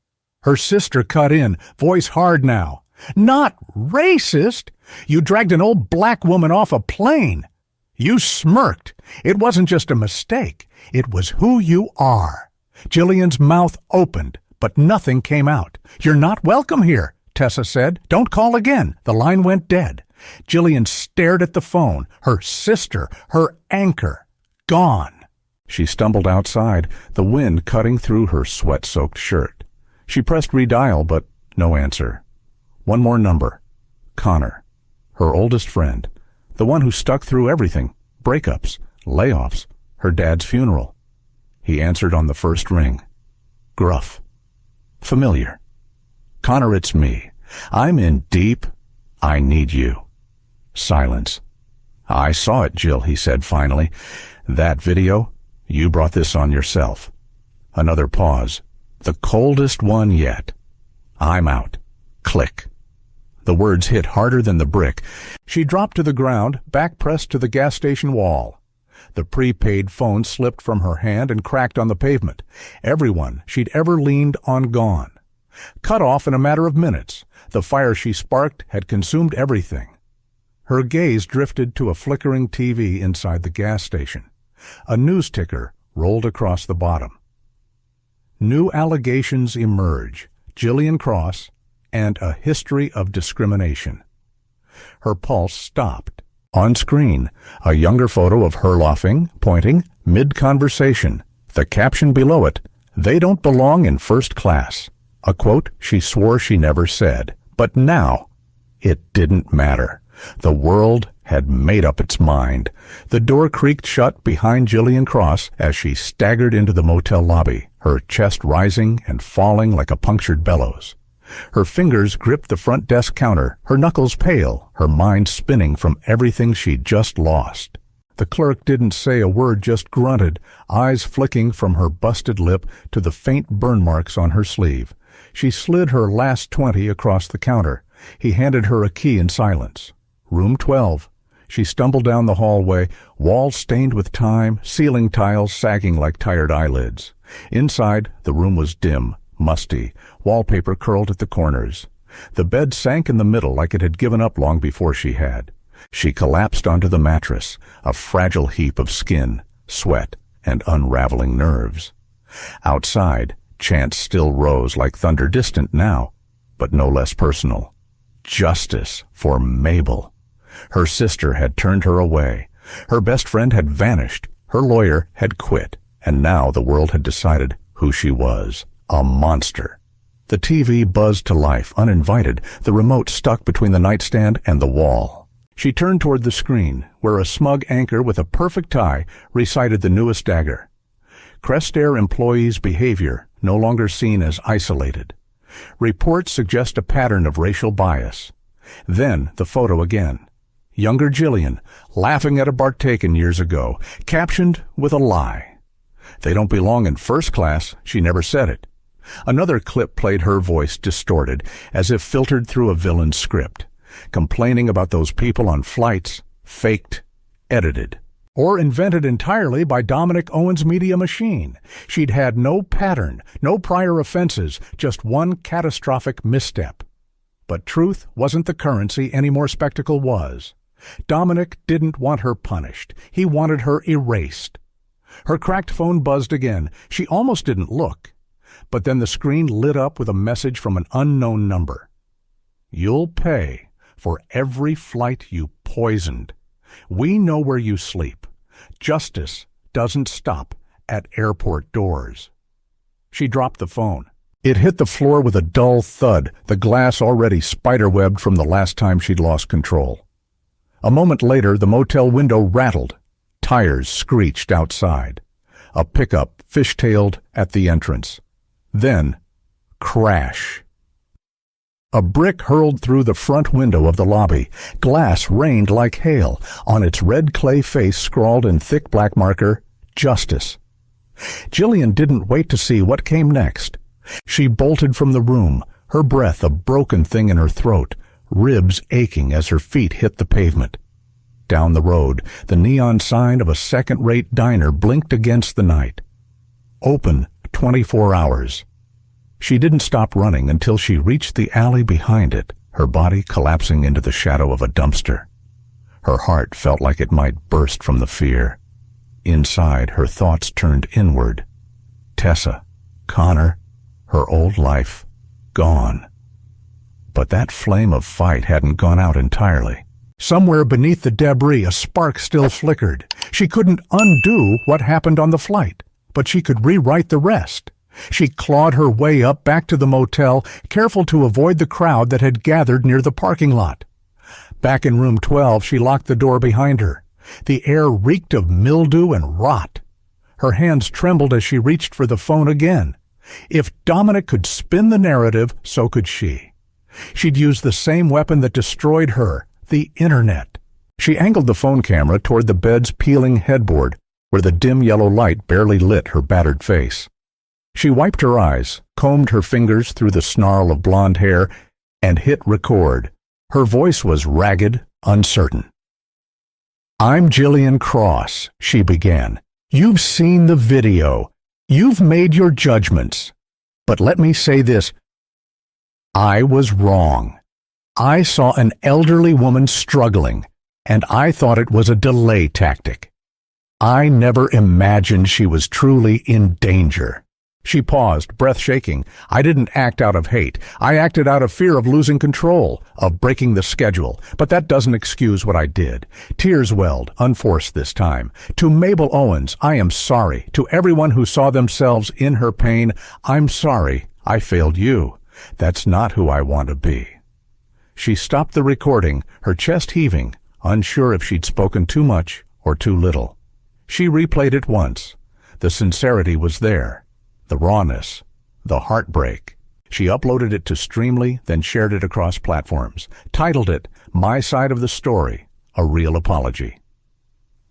Her sister cut in, voice hard now. "Not racist. You dragged an old black woman off a plane." You smirked. It wasn't just a mistake. It was who you are. Jillian's mouth opened, but nothing came out. "You're not welcome here. Tessa said. "Don't call again." The line went dead. Jillian stared at the phone. Her sister, her anchor, gone. She stumbled outside, the wind cutting through her sweat-soaked shirt. She pressed redial, but no answer. One more number. Connor, her oldest friend, the one who stuck through everything, breakups, layoffs, her dad's funeral. He answered on the first ring. Gruff. Familiar. "Connor, it's me. I'm in deep. I need you." Silence. "I saw it, Jill," he said finally. "That video? You brought this on yourself." Another pause. "The coldest one yet. I'm out." Click. The words hit harder than the brick. She dropped to the ground, back pressed to the gas station wall. The prepaid phone slipped from her hand and cracked on the pavement. Everyone she'd ever leaned on gone. Cut off in a matter of minutes. The fire she sparked had consumed everything. Her gaze drifted to a flickering TV inside the gas station. A news ticker rolled across the bottom. New allegations emerge. Jillian Cross and a history of discrimination. Her pulse stopped. On screen, a younger photo of her laughing, pointing, mid-conversation. The caption below it, "They don't belong in first class." A quote she swore she never said. But now, it didn't matter. The world had made up its mind. The door creaked shut behind Jillian Cross as she staggered into the motel lobby, her chest rising and falling like a punctured bellows. Her fingers gripped the front desk counter, her knuckles pale, her mind spinning from everything she'd just lost. The clerk didn't say a word, just grunted, eyes flicking from her busted lip to the faint burn marks on her sleeve. She slid her last 20 across the counter. He handed her a key in silence. Room 12. She stumbled down the hallway, walls stained with time, ceiling tiles sagging like tired eyelids. Inside, the room was dim, musty, wallpaper curled at the corners. The bed sank in the middle like it had given up long before she had. She collapsed onto the mattress, a fragile heap of skin, sweat, and unraveling nerves. Outside, chants still rose like thunder, distant now, but no less personal. Justice for Mabel. Her sister had turned her away. Her best friend had vanished. Her lawyer had quit. And now the world had decided who she was. A monster. The TV buzzed to life, uninvited, the remote stuck between the nightstand and the wall. She turned toward the screen, where a smug anchor with a perfect tie recited the newest dagger. Crestair employees' behavior no longer seen as isolated. Reports suggest a pattern of racial bias. Then the photo again. Younger Jillian, laughing at a bar taken years ago, captioned with a lie. "They don't belong in first class," she never said it. Another clip played, her voice distorted, as if filtered through a villain's script, complaining about those people on flights, faked, edited, or invented entirely by Dominic Owen's media machine. She'd had no pattern, no prior offenses, just one catastrophic misstep. But truth wasn't the currency any more spectacle was. Dominic didn't want her punished. He wanted her erased. Her cracked phone buzzed again. She almost didn't look. But then the screen lit up with a message from an unknown number. "You'll pay for every flight you poisoned. We know where you sleep. Justice doesn't stop at airport doors." She dropped the phone. It hit the floor with a dull thud, the glass already spiderwebbed from the last time she'd lost control. A moment later, the motel window rattled. Tires screeched outside. A pickup fishtailed at the entrance. Then, crash. A brick hurled through the front window of the lobby. Glass rained like hail. On its red clay face scrawled in thick black marker, "Justice." Jillian didn't wait to see what came next. She bolted from the room, her breath a broken thing in her throat, ribs aching as her feet hit the pavement. Down the road, the neon sign of a second-rate diner blinked against the night. Open 24 hours. She didn't stop running until she reached the alley behind it, her body collapsing into the shadow of a dumpster. Her heart felt like it might burst from the fear. Inside, her thoughts turned inward. Tessa, Connor, her old life, gone. But that flame of fight hadn't gone out entirely. Somewhere beneath the debris, a spark still flickered. She couldn't undo what happened on the flight, but she could rewrite the rest. She clawed her way up back to the motel, careful to avoid the crowd that had gathered near the parking lot. Back in room 12, she locked the door behind her. The air reeked of mildew and rot. Her hands trembled as she reached for the phone again. If Dominic could spin the narrative, so could she. She'd use the same weapon that destroyed her, the internet. She angled the phone camera toward the bed's peeling headboard, where the dim yellow light barely lit her battered face. She wiped her eyes, combed her fingers through the snarl of blonde hair, and hit record. Her voice was ragged, uncertain. "I'm Jillian Cross," she began. "You've seen the video. You've made your judgments. But let me say this. I was wrong. I saw an elderly woman struggling, and I thought it was a delay tactic. I never imagined she was truly in danger." She paused, breath shaking. "I didn't act out of hate. I acted out of fear of losing control, of breaking the schedule. But that doesn't excuse what I did." Tears welled, unforced this time. "To Mabel Owens, I am sorry. To everyone who saw themselves in her pain, I'm sorry I failed you. That's not who I want to be." She stopped the recording, her chest heaving, unsure if she'd spoken too much or too little. She replayed it once. The sincerity was there. The rawness, the heartbreak. She uploaded it to Streamly, then shared it across platforms, titled it, "My Side of the Story, A Real Apology."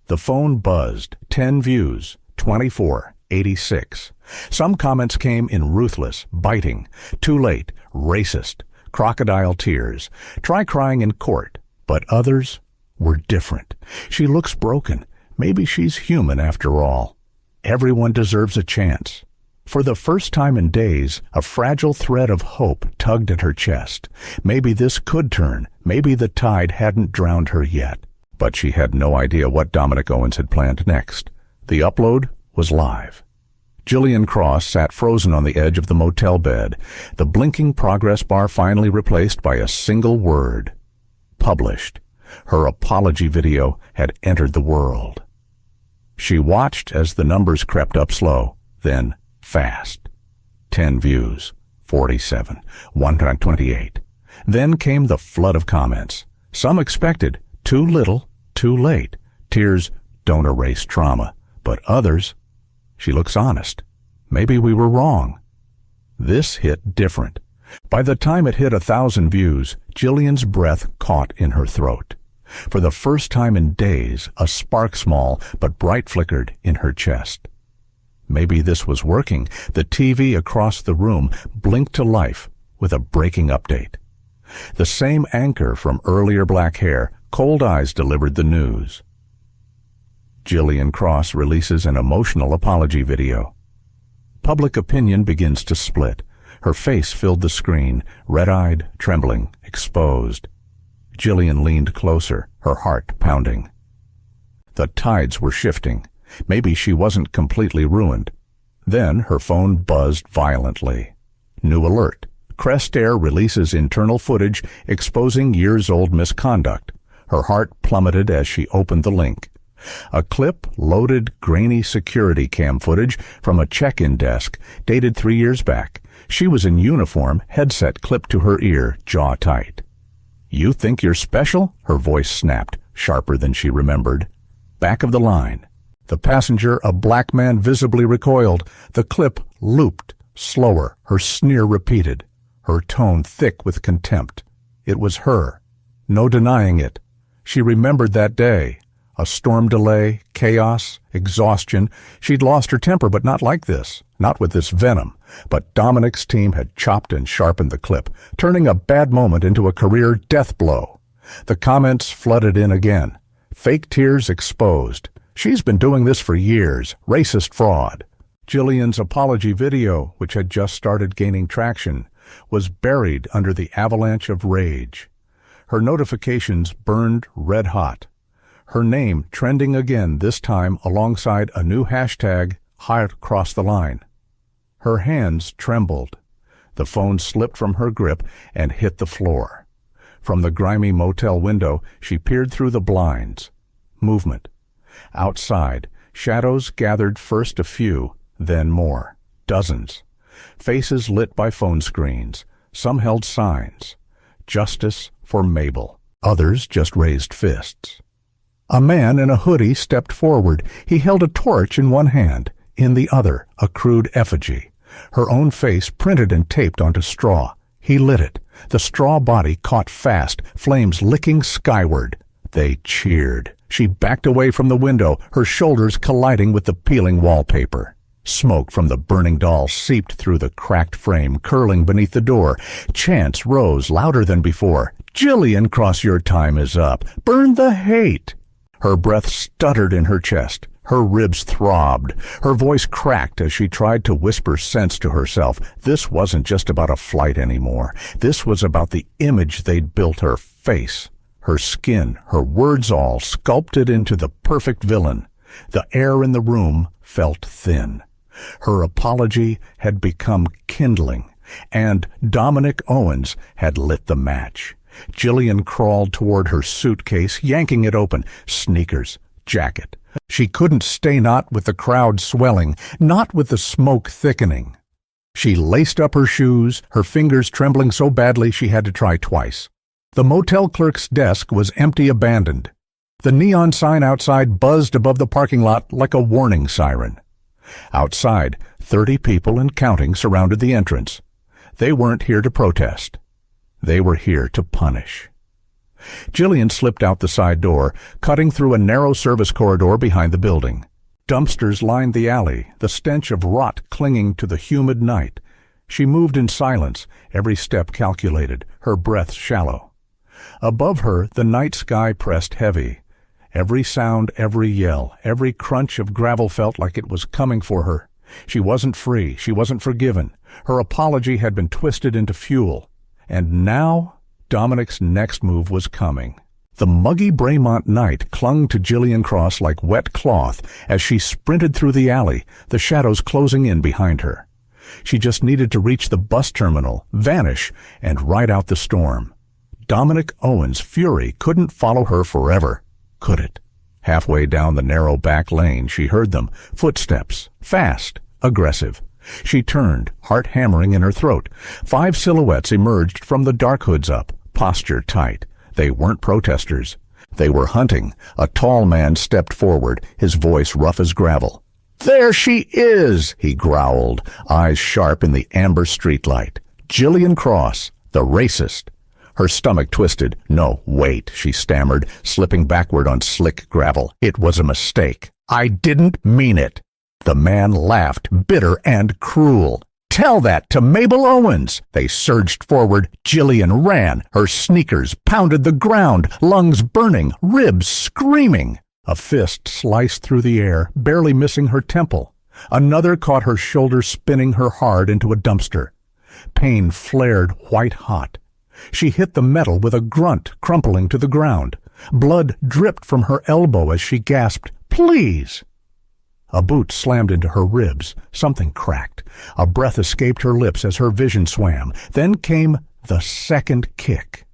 The phone buzzed, 10 views, 24, 86. Some comments came in ruthless, biting, too late, racist, crocodile tears, try crying in court. But others were different. "She looks broken. Maybe she's human after all. Everyone deserves a chance." For the first time in days, a fragile thread of hope tugged at her chest. Maybe this could turn. Maybe the tide hadn't drowned her yet. But she had no idea what Dominic Owens had planned next. The upload was live. Jillian Cross sat frozen on the edge of the motel bed, the blinking progress bar finally replaced by a single word. Published. Her apology video had entered the world. She watched as the numbers crept up slow, then fast. 10 views, 47, 128. Then came the flood of comments. Some expected, too little, too late. Tears don't erase trauma. But others, "She looks honest. Maybe we were wrong." This hit different. By the time it hit 1,000 views, Jillian's breath caught in her throat. For the first time in days, a spark, small but bright, flickered in her chest. Maybe this was working. The TV across the room blinked to life with a breaking update. The same anchor from earlier black hair, cold eyes delivered the news. Jillian Cross releases an emotional apology video. Public opinion begins to split. Her face filled the screen, red-eyed, trembling, exposed. Jillian leaned closer, her heart pounding. The tides were shifting. Maybe she wasn't completely ruined. Then her phone buzzed violently. New alert. Crest Air releases internal footage exposing years-old misconduct. Her heart plummeted as she opened the link. A clip loaded grainy security cam footage from a check-in desk dated 3 years back. She was in uniform, headset clipped to her ear, jaw tight. "You think you're special?" Her voice snapped, sharper than she remembered. Back of the line. The passenger, a black man, visibly recoiled. The clip looped, slower, her sneer repeated, her tone thick with contempt. It was her. No denying it. She remembered that day. A storm delay, chaos, exhaustion. She'd lost her temper, but not like this. Not with this venom. But Dominic's team had chopped and sharpened the clip, turning a bad moment into a career death blow. The comments flooded in again. Fake tears exposed. "She's been doing this for years. Racist fraud." Jillian's apology video, which had just started gaining traction, was buried under the avalanche of rage. Her notifications burned red hot. Her name trending again, this time alongside a new hashtag, "Heart Cross the Line." Her hands trembled. The phone slipped from her grip and hit the floor. From the grimy motel window, she peered through the blinds. Movement. Outside, shadows gathered, first a few, then more. Dozens. Faces lit by phone screens. Some held signs. Justice for Mabel. Others just raised fists. A man in a hoodie stepped forward. He held a torch in one hand, in the other a crude effigy. Her own face printed and taped onto straw. He lit it. The straw body caught fast, flames licking skyward. They cheered. She backed away from the window, her shoulders colliding with the peeling wallpaper. Smoke from the burning doll seeped through the cracked frame, curling beneath the door. Chants rose louder than before. "Jillian Cross, your time is up. Burn the hate." Her breath stuttered in her chest. Her ribs throbbed. Her voice cracked as she tried to whisper sense to herself. This wasn't just about a flight anymore. This was about the image they'd built her face. Her skin, her words all, sculpted into the perfect villain. The air in the room felt thin. Her apology had become kindling, and Dominic Owens had lit the match. Jillian crawled toward her suitcase, yanking it open. Sneakers, jacket. She couldn't stay not with the crowd swelling, not with the smoke thickening. She laced up her shoes, her fingers trembling so badly she had to try twice. The motel clerk's desk was empty, abandoned. The neon sign outside buzzed above the parking lot like a warning siren. Outside, 30 people and counting surrounded the entrance. They weren't here to protest. They were here to punish. Jillian slipped out the side door, cutting through a narrow service corridor behind the building. Dumpsters lined the alley, the stench of rot clinging to the humid night. She moved in silence, every step calculated, her breath shallow. Above her, the night sky pressed heavy. Every sound, every yell, every crunch of gravel felt like it was coming for her. She wasn't free, she wasn't forgiven. Her apology had been twisted into fuel. And now, Dominic's next move was coming. The muggy Braemont night clung to Jillian Cross like wet cloth as she sprinted through the alley, the shadows closing in behind her. She just needed to reach the bus terminal, vanish, and ride out the storm. Dominic Owens' fury couldn't follow her forever, could it? Halfway down the narrow back lane, she heard them, footsteps, fast, aggressive. She turned, heart hammering in her throat. 5 silhouettes emerged from the dark hoods up, posture tight. They weren't protesters. They were hunting. A tall man stepped forward, his voice rough as gravel. "There she is," he growled, eyes sharp in the amber streetlight. Jillian Cross, the racist. Her stomach twisted. "No, wait," she stammered, slipping backward on slick gravel. "It was a mistake. I didn't mean it." The man laughed, bitter and cruel. "Tell that to Mabel Owens." They surged forward. Jillian ran. Her sneakers pounded the ground, lungs burning, ribs screaming. A fist sliced through the air, barely missing her temple. Another caught her shoulder, spinning her hard into a dumpster. Pain flared white hot. She hit the metal with a grunt, crumpling to the ground. Blood dripped from her elbow as she gasped, "Please!" A boot slammed into her ribs. Something cracked. A breath escaped her lips as her vision swam. Then came the second kick.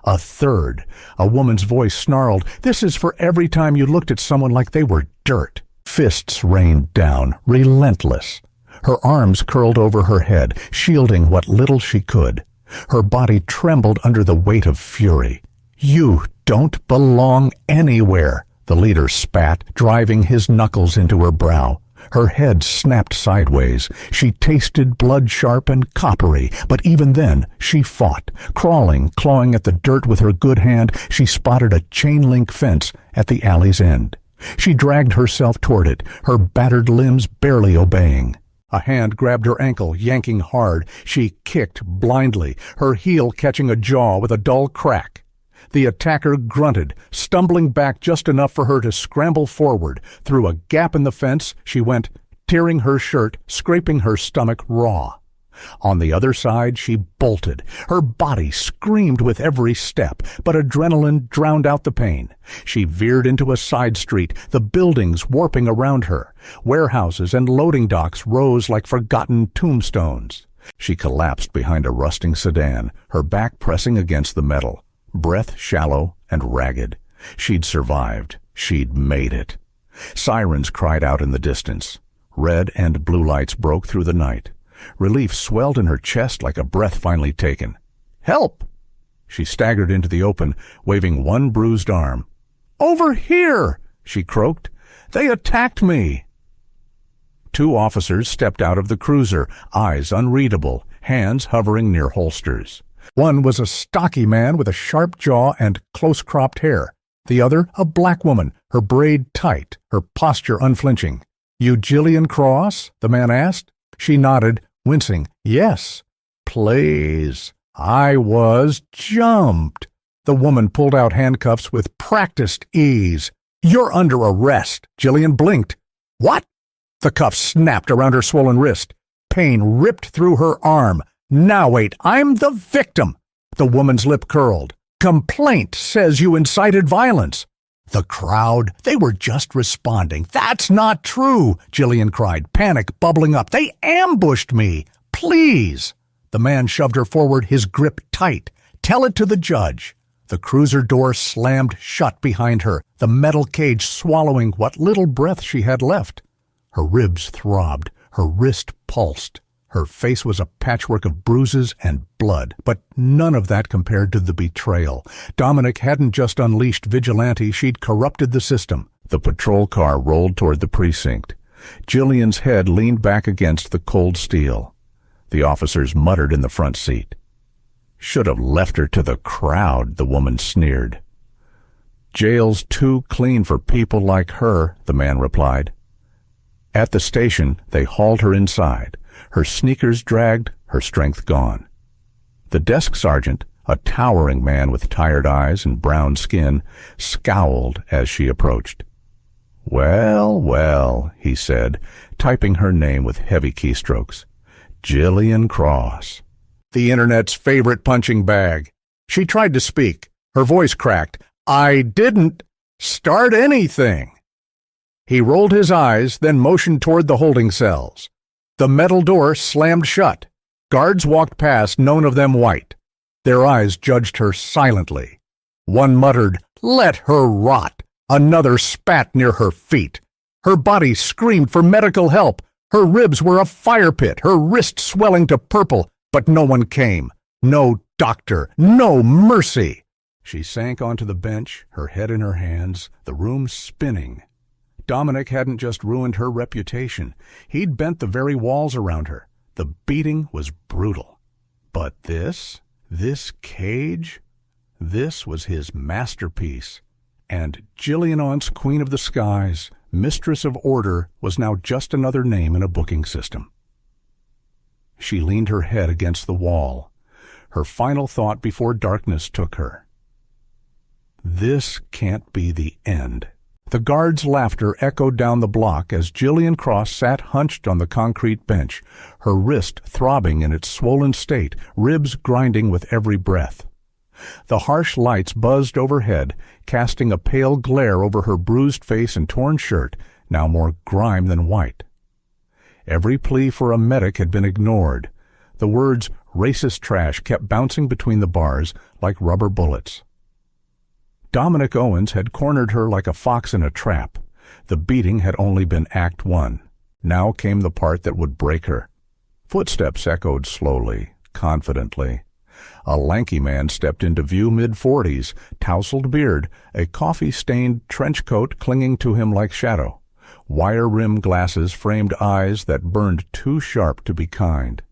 A third. A woman's voice snarled, "This is for every time you looked at someone like they were dirt." Fists rained down, relentless. Her arms curled over her head, shielding what little she could. Her body trembled under the weight of fury. "You don't belong anywhere," the leader spat, driving his knuckles into her brow. Her head snapped sideways. She tasted blood-sharp and coppery, but even then she fought. Crawling, clawing at the dirt with her good hand, she spotted a chain-link fence at the alley's end. She dragged herself toward it, her battered limbs barely obeying. A hand grabbed her ankle, yanking hard. She kicked blindly, her heel catching a jaw with a dull crack. The attacker grunted, stumbling back just enough for her to scramble forward. Through a gap in the fence, she went, tearing her shirt, scraping her stomach raw. On the other side, she bolted. Her body screamed with every step, but adrenaline drowned out the pain. She veered into a side street, the buildings warping around her. Warehouses and loading docks rose like forgotten tombstones. She collapsed behind a rusting sedan, her back pressing against the metal, breath shallow and ragged. She'd survived. She'd made it. Sirens cried out in the distance. Red and blue lights broke through the night. Relief swelled in her chest like a breath finally taken. "Help!" She staggered into the open, waving one bruised arm. "Over here!" she croaked. "They attacked me!" Two officers stepped out of the cruiser, eyes unreadable, hands hovering near holsters. One was a stocky man with a sharp jaw and close-cropped hair. The other, a black woman, her braid tight, her posture unflinching. "You Gillian Cross?" the man asked. She nodded, wincing. "Yes." "Please." "I was jumped." The woman pulled out handcuffs with practiced ease. "You're under arrest." Gillian blinked. "What?" The cuffs snapped around her swollen wrist. Pain ripped through her arm. "Now wait, I'm the victim." The woman's lip curled. "Complaint says you incited violence." The crowd, they were just responding. "That's not true," Gillian cried, panic bubbling up. "They ambushed me. Please." The man shoved her forward, his grip tight. "Tell it to the judge." The cruiser door slammed shut behind her, the metal cage swallowing what little breath she had left. Her ribs throbbed, her wrist pulsed. Her face was a patchwork of bruises and blood, but none of that compared to the betrayal. Dominic hadn't just unleashed vigilante, she'd corrupted the system. The patrol car rolled toward the precinct. Gillian's head leaned back against the cold steel. The officers muttered in the front seat. "Should have left her to the crowd," the woman sneered. "Jail's too clean for people like her," the man replied. At the station, they hauled her inside. Her sneakers dragged, her strength gone. The desk sergeant, a towering man with tired eyes and brown skin, scowled as she approached. "Well, well," he said, typing her name with heavy keystrokes. "Gillian Cross." The Internet's favorite punching bag. She tried to speak. Her voice cracked. "I didn't start anything." He rolled his eyes, then motioned toward the holding cells. The metal door slammed shut. Guards walked past, none of them white. Their eyes judged her silently. One muttered, "Let her rot." Another spat near her feet. Her body screamed for medical help. Her ribs were a fire pit, her wrist swelling to purple, but no one came. No doctor, no mercy. She sank onto the bench, her head in her hands, the room spinning. Dominic hadn't just ruined her reputation. He'd bent the very walls around her. The beating was brutal. But this cage, this was his masterpiece. And Gillian Once, Queen of the Skies, Mistress of Order, was now just another name in a booking system. She leaned her head against the wall, her final thought before darkness took her. This can't be the end. The guards' laughter echoed down the block as Gillian Cross sat hunched on the concrete bench, her wrist throbbing in its swollen state, ribs grinding with every breath. The harsh lights buzzed overhead, casting a pale glare over her bruised face and torn shirt, now more grime than white. Every plea for a medic had been ignored. The words "racist trash" kept bouncing between the bars like rubber bullets. Dominic Owens had cornered her like a fox in a trap. The beating had only been Act 1. Now came the part that would break her. Footsteps echoed slowly, confidently. A lanky man stepped into view, mid-40s, tousled beard, a coffee-stained trench coat clinging to him like shadow. Wire-rimmed glasses framed eyes that burned too sharp to be kind.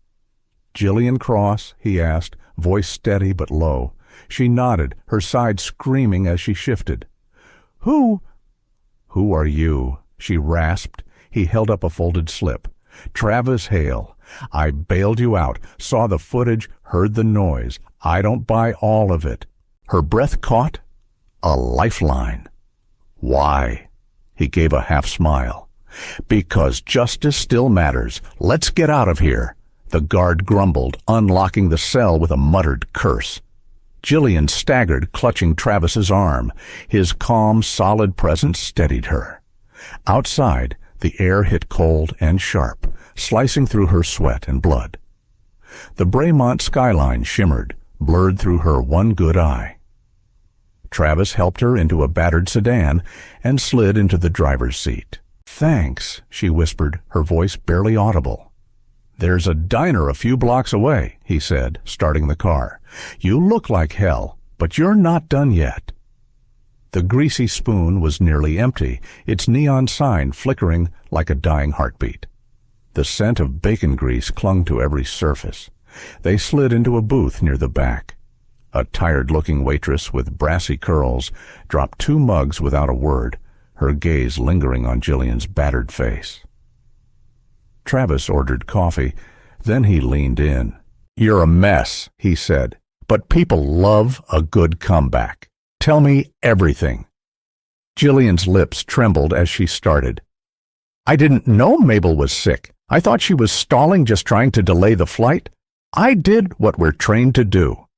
"Gillian Cross?" he asked, voice steady but low. She nodded, her side screaming as she shifted. Who are you?" she rasped. He held up a folded slip. "Travis Hale. I bailed you out, saw the footage, heard the noise. I don't buy all of it." Her breath caught. A lifeline. "Why?" He gave a half-smile. "Because justice still matters. Let's get out of here." The guard grumbled, unlocking the cell with a muttered curse. Gillian staggered, clutching Travis's arm. His calm, solid presence steadied her. Outside, the air hit cold and sharp, slicing through her sweat and blood. The Braemont skyline shimmered, blurred through her one good eye. Travis helped her into a battered sedan and slid into the driver's seat. "Thanks," she whispered, her voice barely audible. "There's a diner a few blocks away," he said, starting the car. "You look like hell, but you're not done yet." The greasy spoon was nearly empty, its neon sign flickering like a dying heartbeat. The scent of bacon grease clung to every surface. They slid into a booth near the back. A tired-looking waitress with brassy curls dropped 2 mugs without a word, her gaze lingering on Jillian's battered face. Travis ordered coffee, then he leaned in. "You're a mess," he said, "but people love a good comeback. Tell me everything." Jillian's lips trembled as she started. "I didn't know Mabel was sick. I thought she was stalling, just trying to delay the flight. I did what we're trained to do."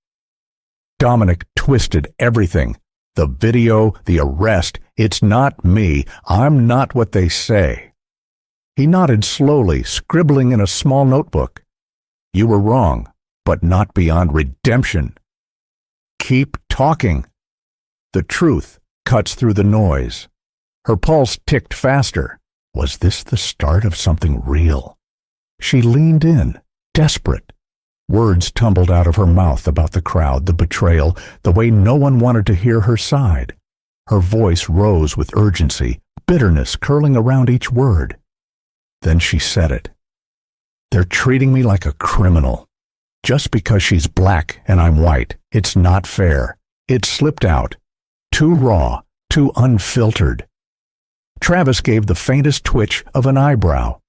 Dominic twisted everything. "The video, the arrest, it's not me. I'm not what they say." He nodded slowly, scribbling in a small notebook. "You were wrong, but not beyond redemption. Keep talking." The truth cuts through the noise. Her pulse ticked faster. Was this the start of something real? She leaned in, desperate. Words tumbled out of her mouth about the crowd, the betrayal, the way no one wanted to hear her side. Her voice rose with urgency, bitterness curling around each word. Then she said it. "They're treating me like a criminal. Just because she's black and I'm white, it's not fair. It slipped out. Too raw, too unfiltered." Travis gave the faintest twitch of an eyebrow.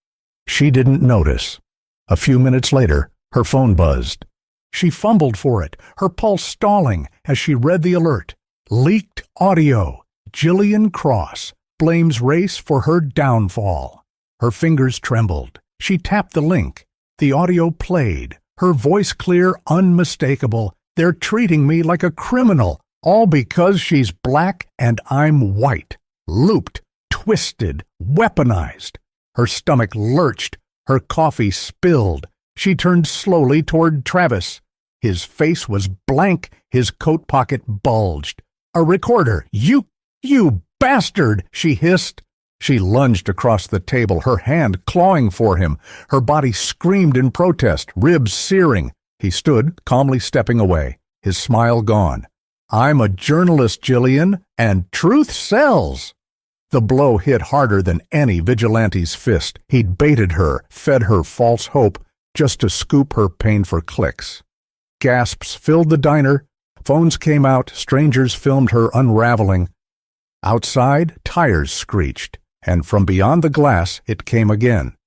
She didn't notice. A few minutes later, her phone buzzed. She fumbled for it, her pulse stalling as she read the alert. Leaked audio. Jillian Cross blames race for her downfall. Her fingers trembled. She tapped the link. The audio played, her voice clear, unmistakable. "They're treating me like a criminal, all because she's black and I'm white." Looped, twisted, weaponized. Her stomach lurched, her coffee spilled. She turned slowly toward Travis. His face was blank, his coat pocket bulged. "A recorder! You bastard!" she hissed. She lunged across the table, her hand clawing for him. Her body screamed in protest, ribs searing. He stood, calmly stepping away, his smile gone. "I'm a journalist, Jillian, and truth sells." The blow hit harder than any vigilante's fist. He'd baited her, fed her false hope, just to scoop her pain for clicks. Gasps filled the diner. Phones came out. Strangers filmed her unraveling. Outside, tires screeched, and from beyond the glass it came again.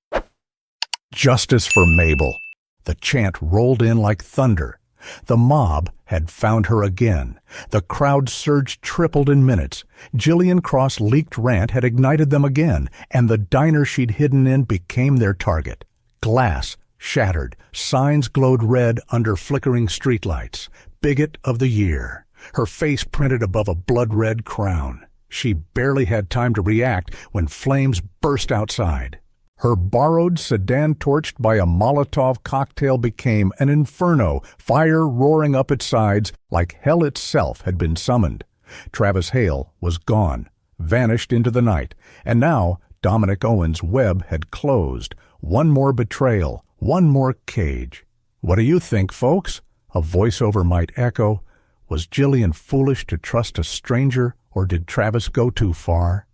"Justice for Mabel." The chant rolled in like thunder. The mob had found her again. The crowd surge tripled in minutes. Jillian Cross' leaked rant had ignited them again, and the diner she'd hidden in became their target. Glass shattered. Signs glowed red under flickering streetlights. "Bigot of the Year." Her face printed above a blood-red crown. She barely had time to react when flames burst outside. Her borrowed sedan, torched by a Molotov cocktail, became an inferno, fire roaring up its sides like hell itself had been summoned. Travis Hale was gone, vanished into the night, and now Dominic Owen's web had closed. One more betrayal, one more cage. "What do you think, folks?" a voiceover might echo. Was Jillian foolish to trust a stranger, or did Travis go too far?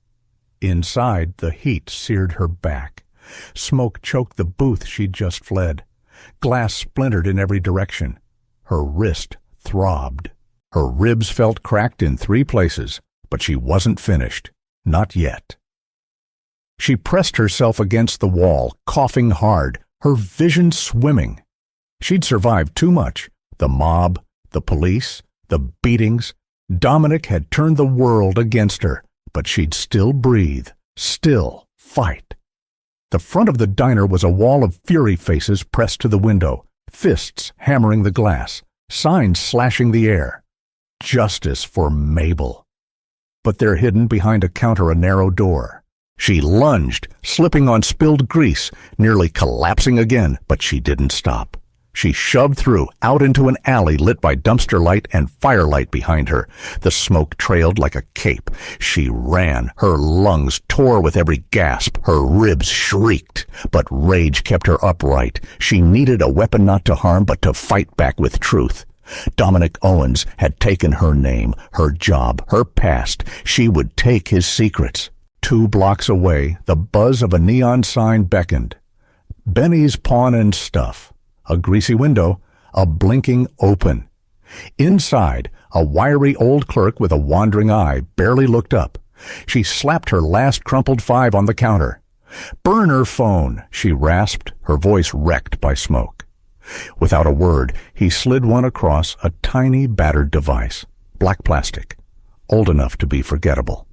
Inside, the heat seared her back. Smoke choked the booth she'd just fled. Glass splintered in every direction. Her wrist throbbed. Her ribs felt cracked in 3 places, but she wasn't finished. Not yet. She pressed herself against the wall, coughing hard, her vision swimming. She'd survived too much. The mob, the police, the beatings. Dominic had turned the world against her, but she'd still breathe, still fight. The front of the diner was a wall of fury faces pressed to the window, fists hammering the glass, signs slashing the air. Justice for Mabel. But they're hidden behind a counter, a narrow door. She lunged, slipping on spilled grease, nearly collapsing again, but she didn't stop. She shoved through, out into an alley lit by dumpster light and firelight behind her. The smoke trailed like a cape. She ran. Her lungs tore with every gasp. Her ribs shrieked. But rage kept her upright. She needed a weapon not to harm, but to fight back with truth. Dominic Owens had taken her name, her job, her past. She would take his secrets. 2 blocks away, the buzz of a neon sign beckoned. Benny's Pawn and Stuff. A greasy window, a blinking open. Inside, a wiry old clerk with a wandering eye barely looked up. She slapped her last crumpled 5 on the counter. "Burner phone," she rasped, her voice wrecked by smoke. Without a word, he slid one across a tiny battered device, black plastic, old enough to be forgettable.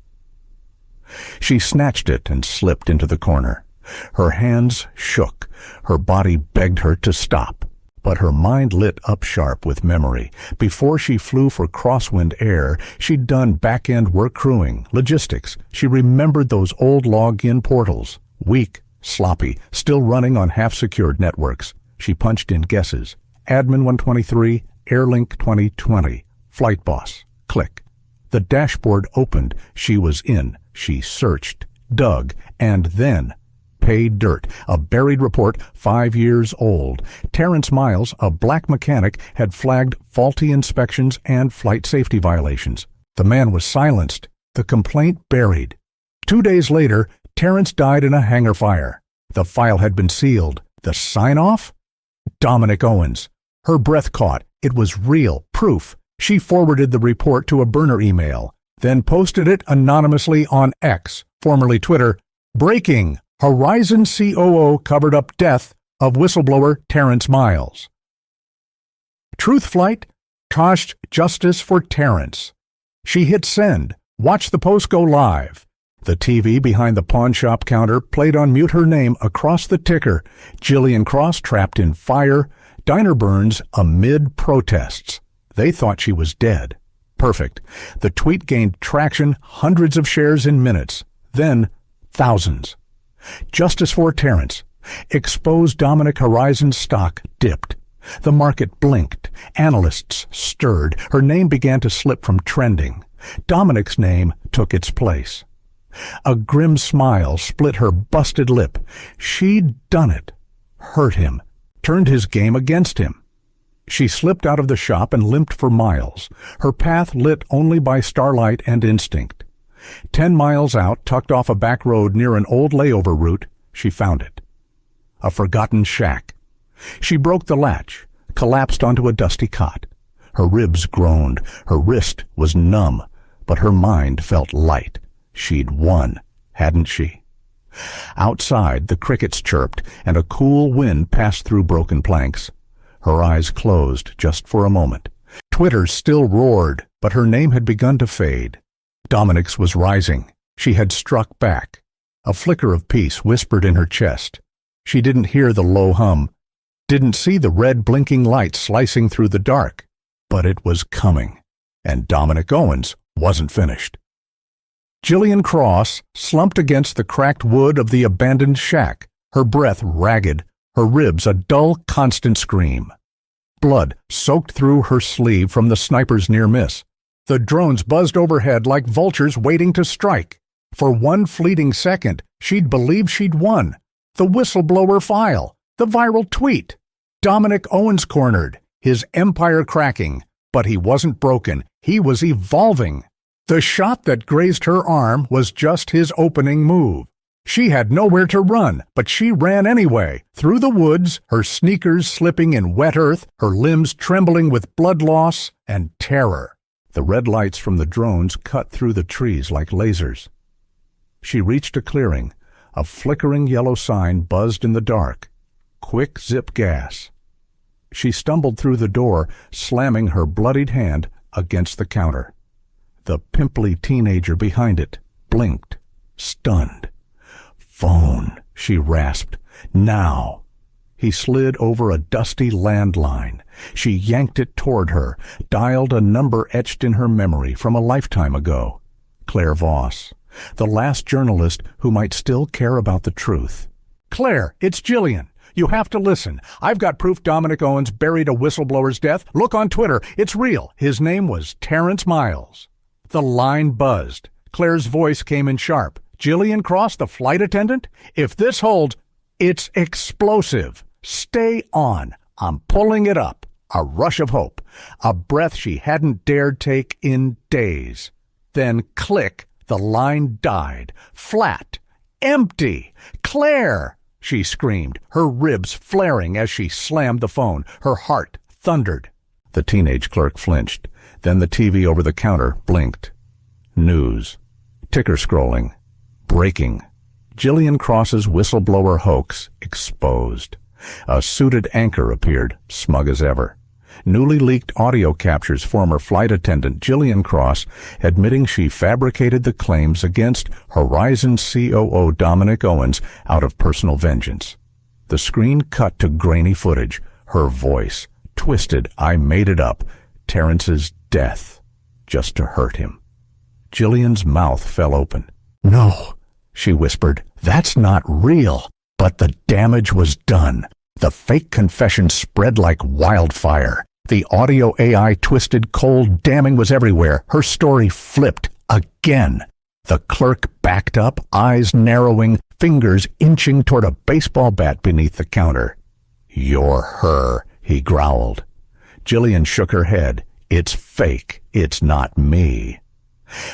She snatched it and slipped into the corner. Her hands shook. Her body begged her to stop. But her mind lit up sharp with memory. Before she flew for crosswind air, she'd done back-end work crewing, logistics. She remembered those old log-in portals. Weak, sloppy, still running on half-secured networks. She punched in guesses. Admin 123, Airlink 2020, Flight Boss. Click. The dashboard opened. She was in. She searched, dug, and then pay dirt, a buried report 5 years old. Terrence Miles, a black mechanic, had flagged faulty inspections and flight safety violations. The man was silenced, the complaint buried. 2 days later, Terrence died in a hangar fire. The file had been sealed. The sign-off? Dominic Owens. Her breath caught. It was real, proof. She forwarded the report to a burner email, then posted it anonymously on X, formerly Twitter. Breaking! Horizon COO covered up death of whistleblower Terrence Miles. Truth Flight toshed justice for Terrence. She hit send. Watch the post go live. The TV behind the pawn shop counter played on mute her name across the ticker. Jillian Cross trapped in fire. Diner burns amid protests. They thought she was dead. Perfect. The tweet gained traction, hundreds of shares in minutes. Then, thousands. Justice for Terrence. Exposed Dominic Horizon stock dipped. The market blinked. Analysts stirred. Her name began to slip from trending. Dominic's name took its place. A grim smile split her busted lip. She'd done it. Hurt him. Turned his game against him. She slipped out of the shop and limped for miles, her path lit only by starlight and instinct. 10 miles out, tucked off a back road near an old layover route, she found it. A forgotten shack. She broke the latch, collapsed onto a dusty cot. Her ribs groaned, her wrist was numb, but her mind felt light. She'd won, hadn't she? Outside, the crickets chirped, and a cool wind passed through broken planks. Her eyes closed just for a moment. Twitter still roared, but her name had begun to fade. Dominic's was rising. She had struck back. A flicker of peace whispered in her chest. She didn't hear the low hum, didn't see the red blinking light slicing through the dark. But it was coming, and Dominic Owens wasn't finished. Jillian Cross slumped against the cracked wood of the abandoned shack, her breath ragged, her ribs a dull, constant scream. Blood soaked through her sleeve from the sniper's near miss. The drones buzzed overhead like vultures waiting to strike. For one fleeting second, she'd believed she'd won. The whistleblower file, the viral tweet. Dominic Owens cornered, his empire cracking. But he wasn't broken. He was evolving. The shot that grazed her arm was just his opening move. She had nowhere to run, but she ran anyway, through the woods, her sneakers slipping in wet earth, her limbs trembling with blood loss and terror. The red lights from the drones cut through the trees like lasers. She reached a clearing. A flickering yellow sign buzzed in the dark. Quick zip gas. She stumbled through the door, slamming her bloodied hand against the counter. The pimply teenager behind it blinked, stunned. "Phone," she rasped. "Now." He slid over a dusty landline. She yanked it toward her, dialed a number etched in her memory from a lifetime ago. Claire Voss, the last journalist who might still care about the truth. "Claire, it's Jillian. You have to listen. I've got proof Dominic Owens buried a whistleblower's death. Look on Twitter. It's real. His name was Terrence Miles. The line buzzed. Claire's voice came in sharp. Jillian Cross, the flight attendant? If this holds, it's explosive. Stay on. I'm pulling it up. A rush of hope. A breath she hadn't dared take in days. Then click, the line died. Flat. Empty. Claire! She screamed, her ribs flaring as she slammed the phone. Her heart thundered. The teenage clerk flinched. Then the TV over the counter blinked. News. Ticker scrolling. Breaking. Jillian Cross's whistleblower hoax exposed. A suited anchor appeared, smug as ever. Newly leaked audio captures former flight attendant Jillian Cross admitting she fabricated the claims against Horizon COO Dominic Owens out of personal vengeance. The screen cut to grainy footage, her voice, twisted, I made it up, Terrence's death, just to hurt him. Jillian's mouth fell open. No, she whispered, that's not real. But the damage was done. The fake confession spread like wildfire. The audio AI twisted, cold, damning was everywhere. Her story flipped again. The clerk backed up, eyes narrowing, fingers inching toward a baseball bat beneath the counter. You're her, he growled. Jillian shook her head. It's fake. It's not me.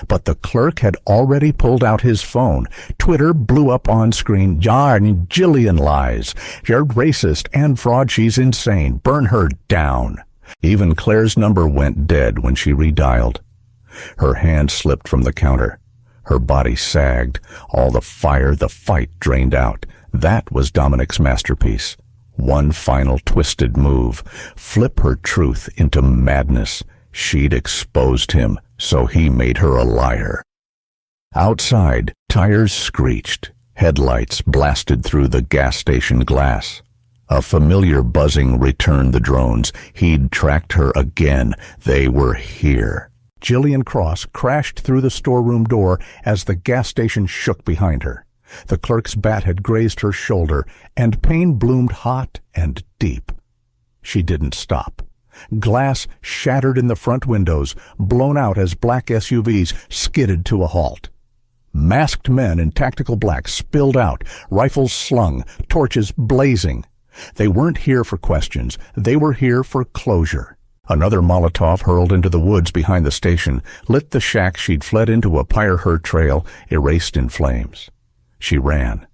But the clerk had already pulled out his phone. Twitter blew up on screen. Jillian lies. You're racist and fraud. She's insane. Burn her down. Even Claire's number went dead when she redialed. Her hand slipped from the counter. Her body sagged. All the fire, the fight drained out. That was Dominic's masterpiece. One final twisted move. Flip her truth into madness. She'd exposed him, so he made her a liar. Outside, tires screeched. Headlights blasted through the gas station glass. A familiar buzzing returned the drones. He'd tracked her again. They were here. Jillian Cross crashed through the storeroom door as the gas station shook behind her. The clerk's bat had grazed her shoulder, and pain bloomed hot and deep. She didn't stop. Glass shattered in the front windows, blown out as black SUVs skidded to a halt. Masked men in tactical black spilled out, rifles slung, torches blazing. They weren't here for questions. They were here for closure. Another Molotov hurled into the woods behind the station, lit the shack she'd fled into a pyre-herd trail, erased in flames. She ran.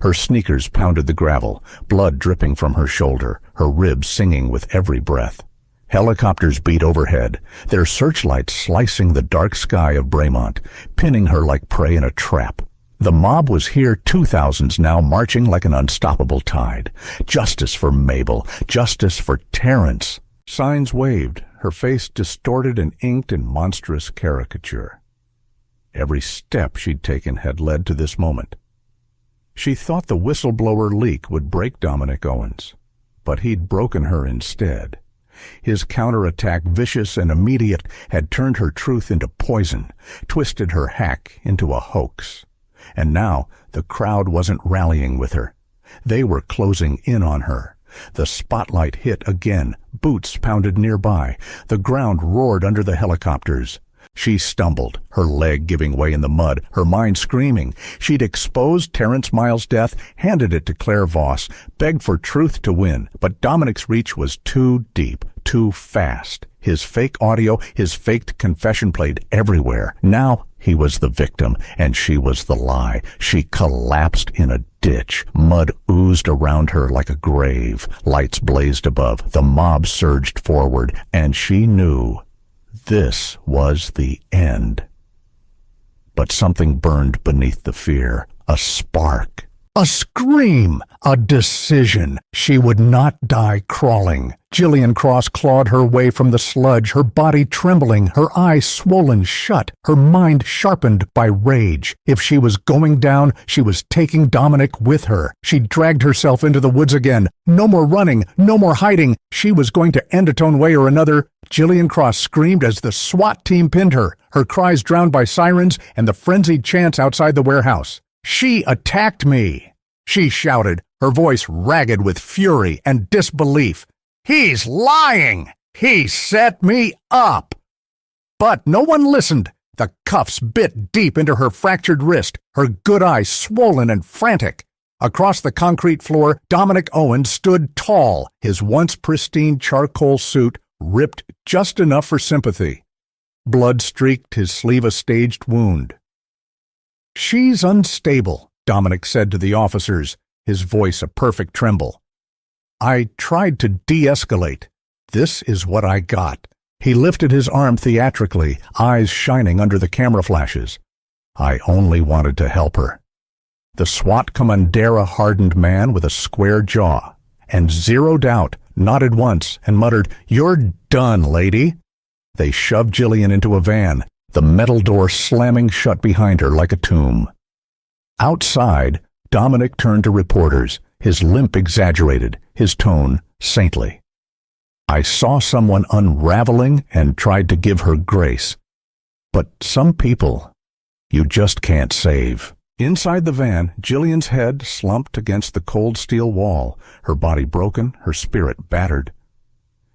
Her sneakers pounded the gravel, blood dripping from her shoulder, her ribs singing with every breath. Helicopters beat overhead, their searchlights slicing the dark sky of Bremont, pinning her like prey in a trap. The mob was here, 2000s now, marching like an unstoppable tide. Justice for Mabel, justice for Terrence. Signs waved, her face distorted and inked in monstrous caricature. Every step she'd taken had led to this moment. She thought the whistleblower leak would break Dominic Owens, but he'd broken her instead. His counterattack, vicious and immediate, had turned her truth into poison, twisted her hack into a hoax. And now the crowd wasn't rallying with her. They were closing in on her. The spotlight hit again. Boots pounded nearby. The ground roared under the helicopters. She stumbled, her leg giving way in the mud, her mind screaming. She'd exposed Terrence Miles' death, handed it to Claire Voss, begged for truth to win. But Dominic's reach was too deep, too fast. His fake audio, his faked confession played everywhere. Now he was the victim, and she was the lie. She collapsed in a ditch. Mud oozed around her like a grave. Lights blazed above. The mob surged forward, and she knew this was the end. But something burned beneath the fear. A spark. A scream. A decision. She would not die crawling. Jillian Cross clawed her way from the sludge, her body trembling, her eyes swollen shut, her mind sharpened by rage. If she was going down, she was taking Dominic with her. She dragged herself into the woods again. No more running, no more hiding. She was going to end it one way or another. Jillian Cross screamed as the SWAT team pinned her, her cries drowned by sirens and the frenzied chants outside the warehouse. She attacked me, she shouted, her voice ragged with fury and disbelief. "He's lying! He set me up!" But no one listened. The cuffs bit deep into her fractured wrist, her good eye swollen and frantic. Across the concrete floor, Dominic Owens stood tall, his once pristine charcoal suit ripped just enough for sympathy. Blood streaked his sleeve a staged wound. "She's unstable," Dominic said to the officers, his voice a perfect tremble. "I tried to de-escalate. This is what I got." He lifted his arm theatrically, eyes shining under the camera flashes. "I only wanted to help her." The SWAT Commandera-hardened man with a square jaw, and zero doubt, nodded once and muttered, "You're done, lady." They shoved Jillian into a van, the metal door slamming shut behind her like a tomb. Outside, Dominic turned to reporters, his limp exaggerated, his tone saintly. "I saw someone unraveling and tried to give her grace. But some people, you just can't save." Inside the van, Jillian's head slumped against the cold steel wall, her body broken, her spirit battered.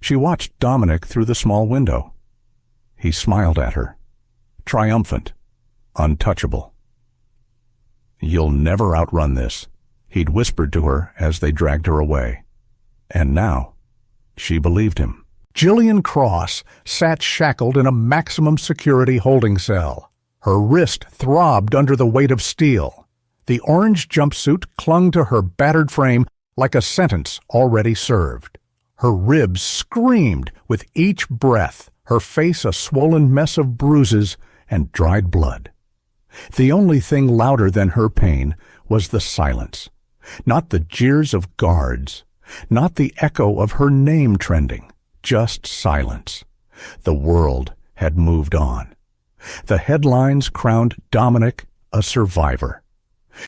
She watched Dominic through the small window. He smiled at her, triumphant, untouchable. "You'll never outrun this," he'd whispered to her as they dragged her away. And now, she believed him. Jillian Cross sat shackled in a maximum security holding cell. Her wrist throbbed under the weight of steel. The orange jumpsuit clung to her battered frame like a sentence already served. Her ribs screamed with each breath, her face a swollen mess of bruises and dried blood. The only thing louder than her pain was the silence. Not the jeers of guards, not the echo of her name trending, just silence. The world had moved on. The headlines crowned Dominic a survivor.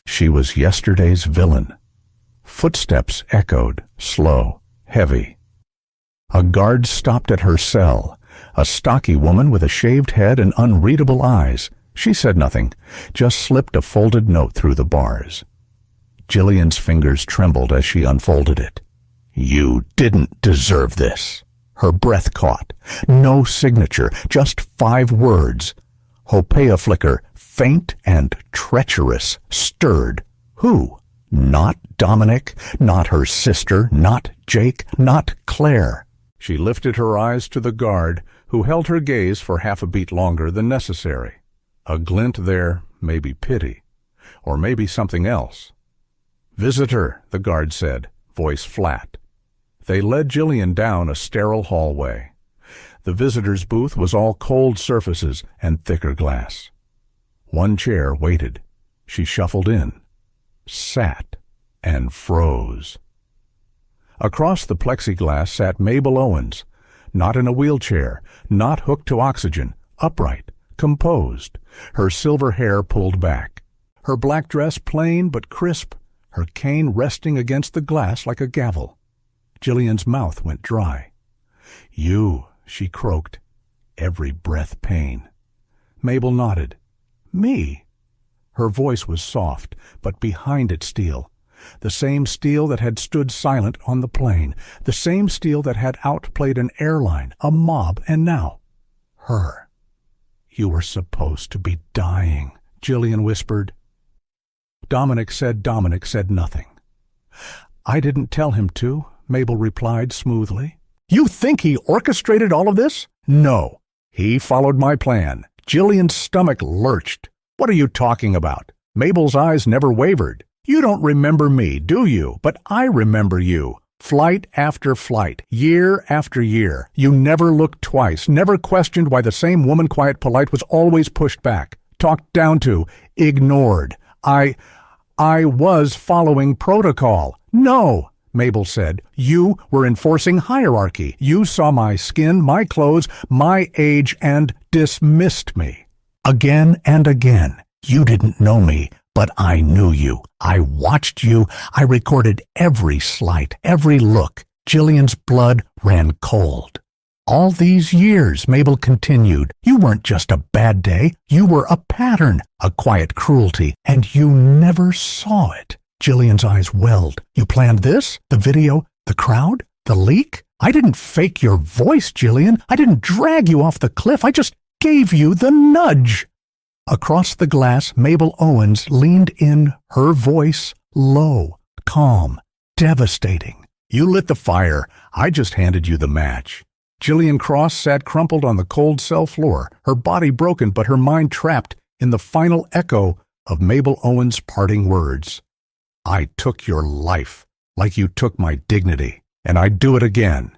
She was yesterday's villain. Footsteps echoed, slow, heavy. A guard stopped at her cell, a stocky woman with a shaved head and unreadable eyes. She said nothing, just slipped a folded note through the bars. Jillian's fingers trembled as she unfolded it. "You didn't deserve this." Her breath caught. No signature, just 5 words. Hopea flicker, faint and treacherous, stirred. Who? Not Dominic, not her sister, not Jake, not Claire. She lifted her eyes to the guard, who held her gaze for half a beat longer than necessary. A glint there, maybe pity, or maybe something else. "Visitor," the guard said, voice flat. They led Jillian down a sterile hallway. The visitor's booth was all cold surfaces and thicker glass. One chair waited. She shuffled in, sat, and froze. Across the plexiglass sat Mabel Owens, not in a wheelchair, not hooked to oxygen, upright, composed, her silver hair pulled back, her black dress plain but crisp, her cane resting against the glass like a gavel. Jillian's mouth went dry. "You," she croaked, every breath pain. Mabel nodded. "Me?" Her voice was soft, but behind it steel. The same steel that had stood silent on the plane, the same steel that had outplayed an airline, a mob, and now, her. "You were supposed to be dying," Jillian whispered. Dominic said nothing. "I didn't tell him to," Mabel replied smoothly. "You think he orchestrated all of this?" "No. He followed my plan." Jillian's stomach lurched. "What are you talking about?" Mabel's eyes never wavered. "You don't remember me, do you? But I remember you. Flight after flight, year after year. You never looked twice, never questioned why the same woman, quiet, polite, was always pushed back, talked down to, ignored. I was following protocol." "No," Mabel said. "You were enforcing hierarchy. You saw my skin, my clothes, my age, and dismissed me. Again and again. You didn't know me, but I knew you. I watched you. I recorded every slight, every look." Jillian's blood ran cold. "All these years," Mabel continued, "you weren't just a bad day. You were a pattern, a quiet cruelty, and you never saw it. Jillian's eyes welled. You planned this? The video? The crowd? The leak? I didn't fake your voice, Jillian. I didn't drag you off the cliff. I just gave you the nudge. Across the glass, Mabel Owens leaned in, her voice low, calm, devastating. You lit the fire. I just handed you the match. Jillian Cross sat crumpled on the cold cell floor, her body broken but her mind trapped in the final echo of Mabel Owens' parting words. I took your life like you took my dignity, and I'd do it again.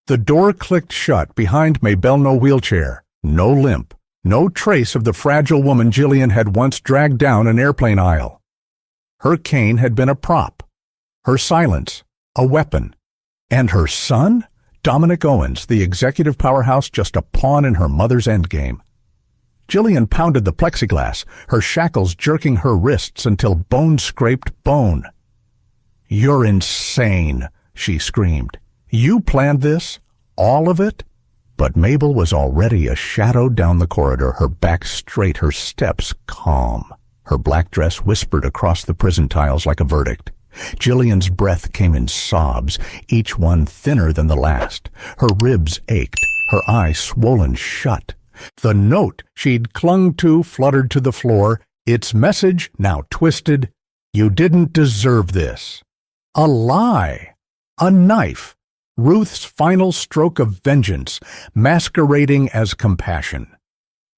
The door clicked shut behind Mabel. No wheelchair, no limp, no trace of the fragile woman Jillian had once dragged down an airplane aisle. Her cane had been a prop, her silence a weapon, and her son, Dominic Owens, the executive powerhouse, just a pawn in her mother's endgame. Jillian pounded the plexiglass, her shackles jerking her wrists until bone scraped bone. You're insane, she screamed. You planned this? All of it? But Mabel was already a shadow down the corridor, her back straight, her steps calm. Her black dress whispered across the prison tiles like a verdict. Jillian's breath came in sobs, each one thinner than the last. Her ribs ached, her eyes swollen shut. The note she'd clung to fluttered to the floor, its message now twisted. You didn't deserve this. A lie. A knife. Ruth's final stroke of vengeance, masquerading as compassion.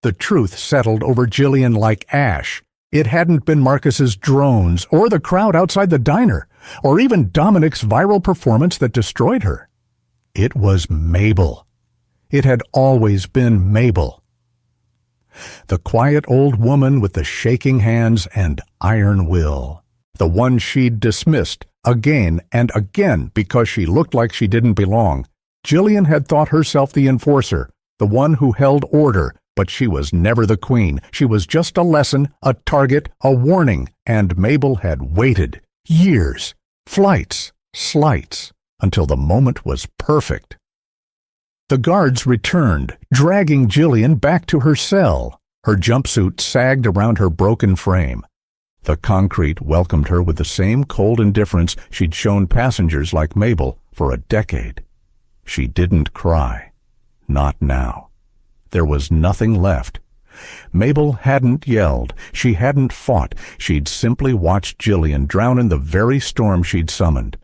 The truth settled over Jillian like ash. It hadn't been Marcus's drones, or the crowd outside the diner, or even Dominic's viral performance that destroyed her. It was Mabel. It had always been Mabel. The quiet old woman with the shaking hands and iron will. The one she'd dismissed again and again because she looked like she didn't belong. Jillian had thought herself the enforcer, the one who held order, but she was never the queen. She was just a lesson, a target, a warning, and Mabel had waited. Years, flights, slights, until the moment was perfect. The guards returned, dragging Jillian back to her cell. Her jumpsuit sagged around her broken frame. The concrete welcomed her with the same cold indifference she'd shown passengers like Mabel for a decade. She didn't cry. Not now. There was nothing left. Mabel hadn't yelled. She hadn't fought. She'd simply watched Jillian drown in the very storm she'd summoned.